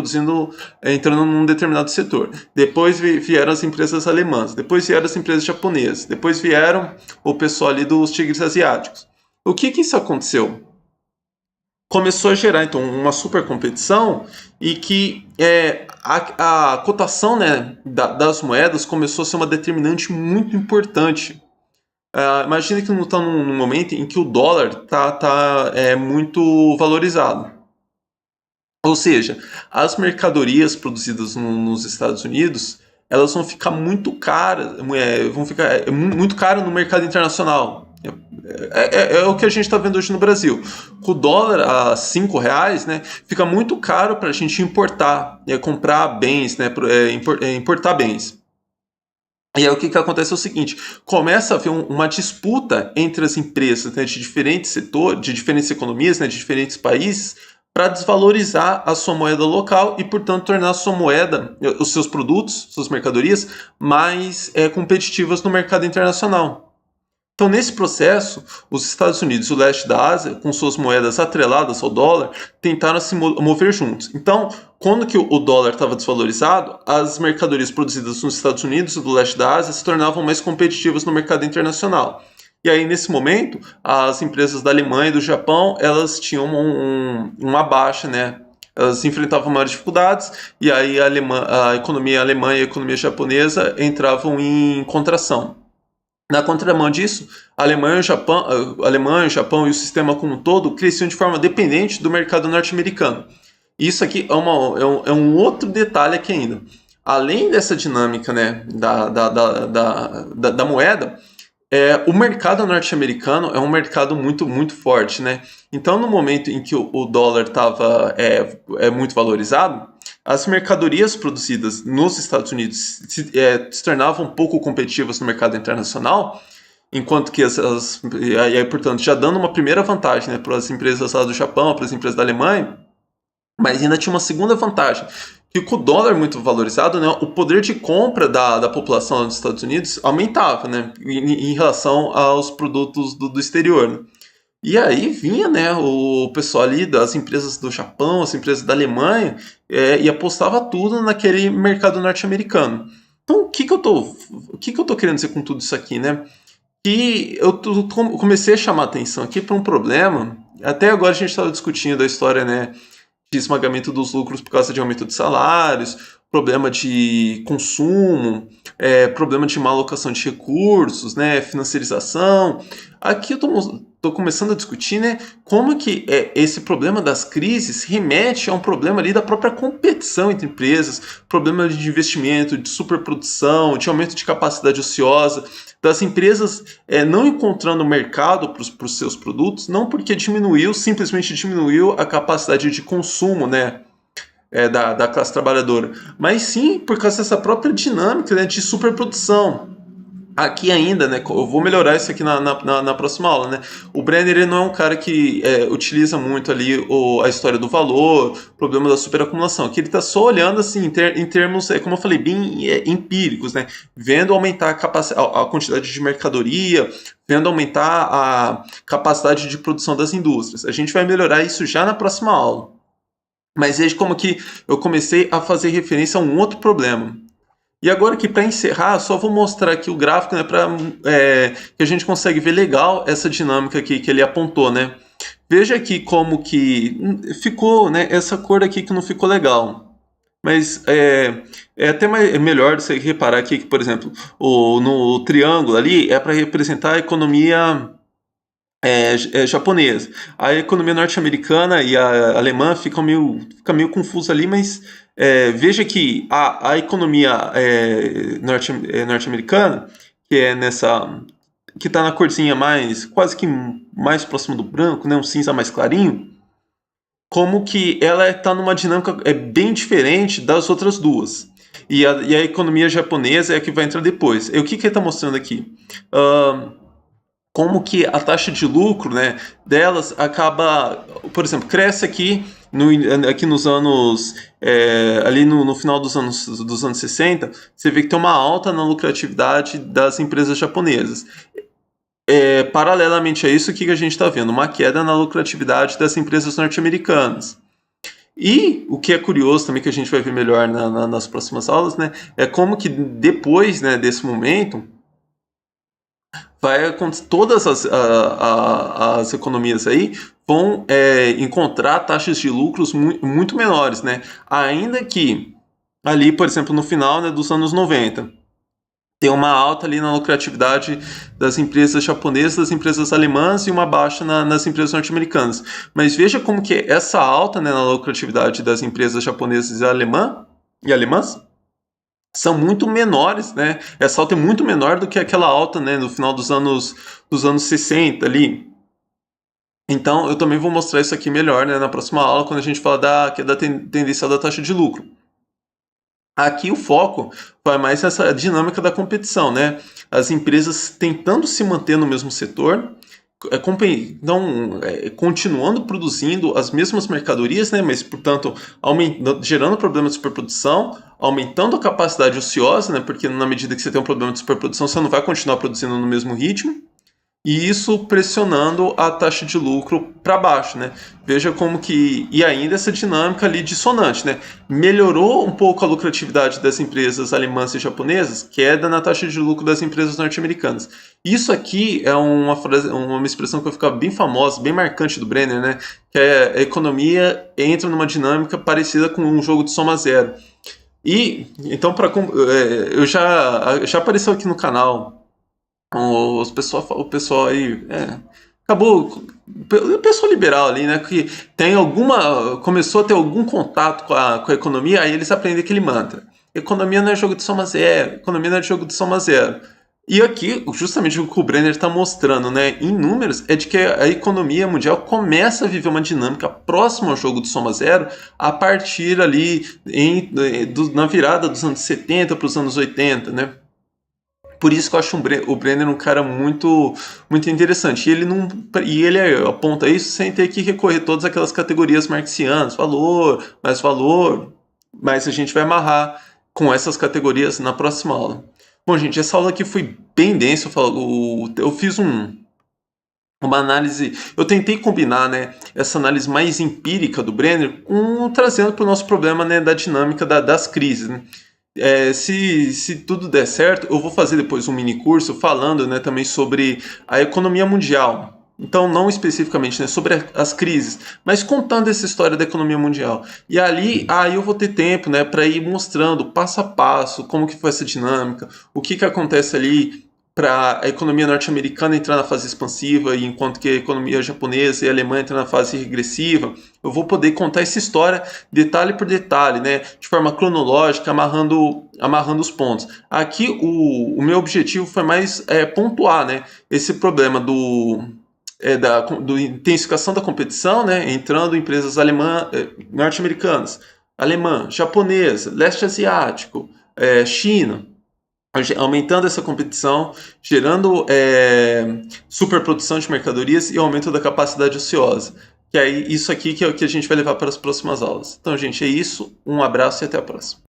S1: Entrando num determinado setor. Depois vieram as empresas alemãs, depois vieram as empresas japonesas, depois vieram o pessoal ali dos tigres asiáticos. O que isso aconteceu? Começou a gerar então uma super competição e que a cotação, né, das moedas começou a ser uma determinante muito importante. Imagina que não está num momento em que o dólar tá muito valorizado. Ou seja, as mercadorias produzidas nos Estados Unidos elas vão ficar muito caras, vão ficar muito caras no mercado internacional. É o que a gente está vendo hoje no Brasil. Com o dólar a R$5, né, fica muito caro para a gente importar, comprar bens, né, importar bens. E aí o que acontece é o seguinte, começa a haver uma disputa entre as empresas, né, de diferentes setores, de diferentes economias, né, de diferentes países, para desvalorizar a sua moeda local e, portanto, tornar a sua moeda, os seus produtos, suas mercadorias, mais competitivas no mercado internacional. Então, nesse processo, os Estados Unidos e o leste da Ásia, com suas moedas atreladas ao dólar, tentaram se mover juntos. Então, quando que o dólar estava desvalorizado, as mercadorias produzidas nos Estados Unidos e do leste da Ásia se tornavam mais competitivas no mercado internacional. E aí, nesse momento, as empresas da Alemanha e do Japão, elas tinham uma baixa, né? Elas enfrentavam maiores dificuldades, e aí a economia alemã e a economia japonesa entravam em contração. Na contramão disso, a Alemanha, o Japão e o sistema como um todo cresciam de forma dependente do mercado norte-americano. Isso aqui é um outro detalhe aqui ainda. Além dessa dinâmica, né, da moeda, o mercado norte-americano é um mercado muito, muito forte, né? Então, no momento em que o dólar estava muito valorizado, as mercadorias produzidas nos Estados Unidos se tornavam pouco competitivas no mercado internacional, enquanto que portanto, já dando uma primeira vantagem, né, para as empresas lá do Japão, para as empresas da Alemanha, mas ainda tinha uma segunda vantagem, que com o dólar muito valorizado, né, o poder de compra da população dos Estados Unidos aumentava, né, em relação aos produtos do exterior, né? E aí vinha, né, o pessoal ali das empresas do Japão, as empresas da Alemanha, e apostava tudo naquele mercado norte-americano. Então, o que que eu tô querendo dizer com tudo isso aqui, né? Que comecei a chamar atenção aqui para um problema. Até agora a gente estava discutindo a história, né, de esmagamento dos lucros por causa de aumento de salários, problema de consumo, problema de má alocação de recursos, né, financiarização. Aqui eu estou começando a discutir, né, como que esse problema das crises remete a um problema ali da própria competição entre empresas, problema de investimento, de superprodução, de aumento de capacidade ociosa, das empresas não encontrando mercado para os seus produtos, não porque simplesmente diminuiu a capacidade de consumo, né, da classe trabalhadora, mas sim por causa dessa própria dinâmica, né, de superprodução. Aqui ainda, né, eu vou melhorar isso aqui na próxima aula, né? O Brenner ele não é um cara que utiliza muito ali a história do valor, o problema da superacumulação. Aqui ele está só olhando assim em termos, como eu falei, bem empíricos, né? Vendo aumentar a quantidade de mercadoria, vendo aumentar a capacidade de produção das indústrias. A gente vai melhorar isso já na próxima aula. Mas veja como que eu comecei a fazer referência a um outro problema. E agora aqui para encerrar, só vou mostrar aqui o gráfico, né, para que a gente consegue ver legal essa dinâmica aqui que ele apontou, né? Veja aqui como que ficou, né, essa cor aqui que não ficou legal. Mas é até melhor você reparar aqui que, por exemplo, no triângulo ali é para representar a economia japonesa. A economia norte-americana e a alemã fica meio confusa ali, mas veja que a economia norte-americana, que é que está na corzinha quase que mais próximo do branco, né, um cinza mais clarinho, como que ela está numa dinâmica bem diferente das outras duas. E a economia japonesa é a que vai entrar depois. E o que ele está mostrando aqui? Como que a taxa de lucro, né, delas acaba, por exemplo, cresce aqui nos anos, ali no final dos anos 60, você vê que tem uma alta na lucratividade das empresas japonesas. Paralelamente a isso, o que a gente está vendo? Uma queda na lucratividade das empresas norte-americanas. E o que é curioso também, que a gente vai ver melhor nas próximas aulas, né, é como que depois, né, desse momento, todas as economias aí vão encontrar taxas de lucros muito menores, né? Ainda que ali, por exemplo, no final, né, dos anos 90, tem uma alta ali na lucratividade das empresas japonesas, das empresas alemãs e uma baixa nas empresas norte-americanas. Mas veja como que essa alta, né, na lucratividade das empresas japonesas e alemãs são muito menores, né? Essa alta é muito menor do que aquela alta, né, no final dos anos 60 ali. Então, eu também vou mostrar isso aqui melhor, né, na próxima aula, quando a gente falar da tendência da taxa de lucro. Aqui o foco vai mais nessa dinâmica da competição, né? As empresas tentando se manter no mesmo setor, continuando produzindo as mesmas mercadorias, né, mas, portanto, gerando problemas de superprodução, aumentando a capacidade ociosa, né, porque na medida que você tem um problema de superprodução, você não vai continuar produzindo no mesmo ritmo, e isso pressionando a taxa de lucro para baixo, né? Veja como que... E ainda essa dinâmica ali dissonante, né? Melhorou um pouco a lucratividade das empresas alemãs e japonesas, queda na taxa de lucro das empresas norte-americanas. Isso aqui é uma expressão que vai ficar bem famosa, bem marcante do Brenner, né? Que a economia entra numa dinâmica parecida com um jogo de soma zero. E, então, eu já apareceu aqui no canal... O pessoal aí acabou, o pessoal liberal ali, né, que começou a ter algum contato com a economia, aí eles aprendem aquele mantra: economia não é jogo de soma zero, economia não é jogo de soma zero. E aqui, justamente o que o Brenner está mostrando, né, em números, é de que a economia mundial começa a viver uma dinâmica próxima ao jogo de soma zero a partir ali na virada dos anos 70 para os anos 80, né? Por isso que eu acho o Brenner um cara muito, muito interessante. E ele aponta isso sem ter que recorrer a todas aquelas categorias marxianas: valor, mais valor. mas a gente vai amarrar com essas categorias na próxima aula. Bom, gente, essa aula aqui foi bem densa. Eu fiz uma análise. Eu tentei combinar, né, essa análise mais empírica do Brenner trazendo para o nosso problema, né, da dinâmica das crises. Né? Se tudo der certo, eu vou fazer depois um mini curso falando, né, também sobre a economia mundial. Então, não especificamente, né, sobre as crises, mas contando essa história da economia mundial. E ali, aí eu vou ter tempo, né, para ir mostrando passo a passo como que foi essa dinâmica, o que acontece ali para a economia norte-americana entrar na fase expansiva, e enquanto que a economia japonesa e alemã entram na fase regressiva. Eu vou poder contar essa história detalhe por detalhe, né, de forma cronológica, amarrando os pontos. Aqui o meu objetivo foi mais pontuar, né, esse problema do intensificação da competição, né, entrando empresas norte-americanas, alemã, japonesa, leste asiático, China, aumentando essa competição, gerando superprodução de mercadorias e aumento da capacidade ociosa. Que é isso aqui que a gente vai levar para as próximas aulas. Então, gente, é isso. Um abraço e até a próxima.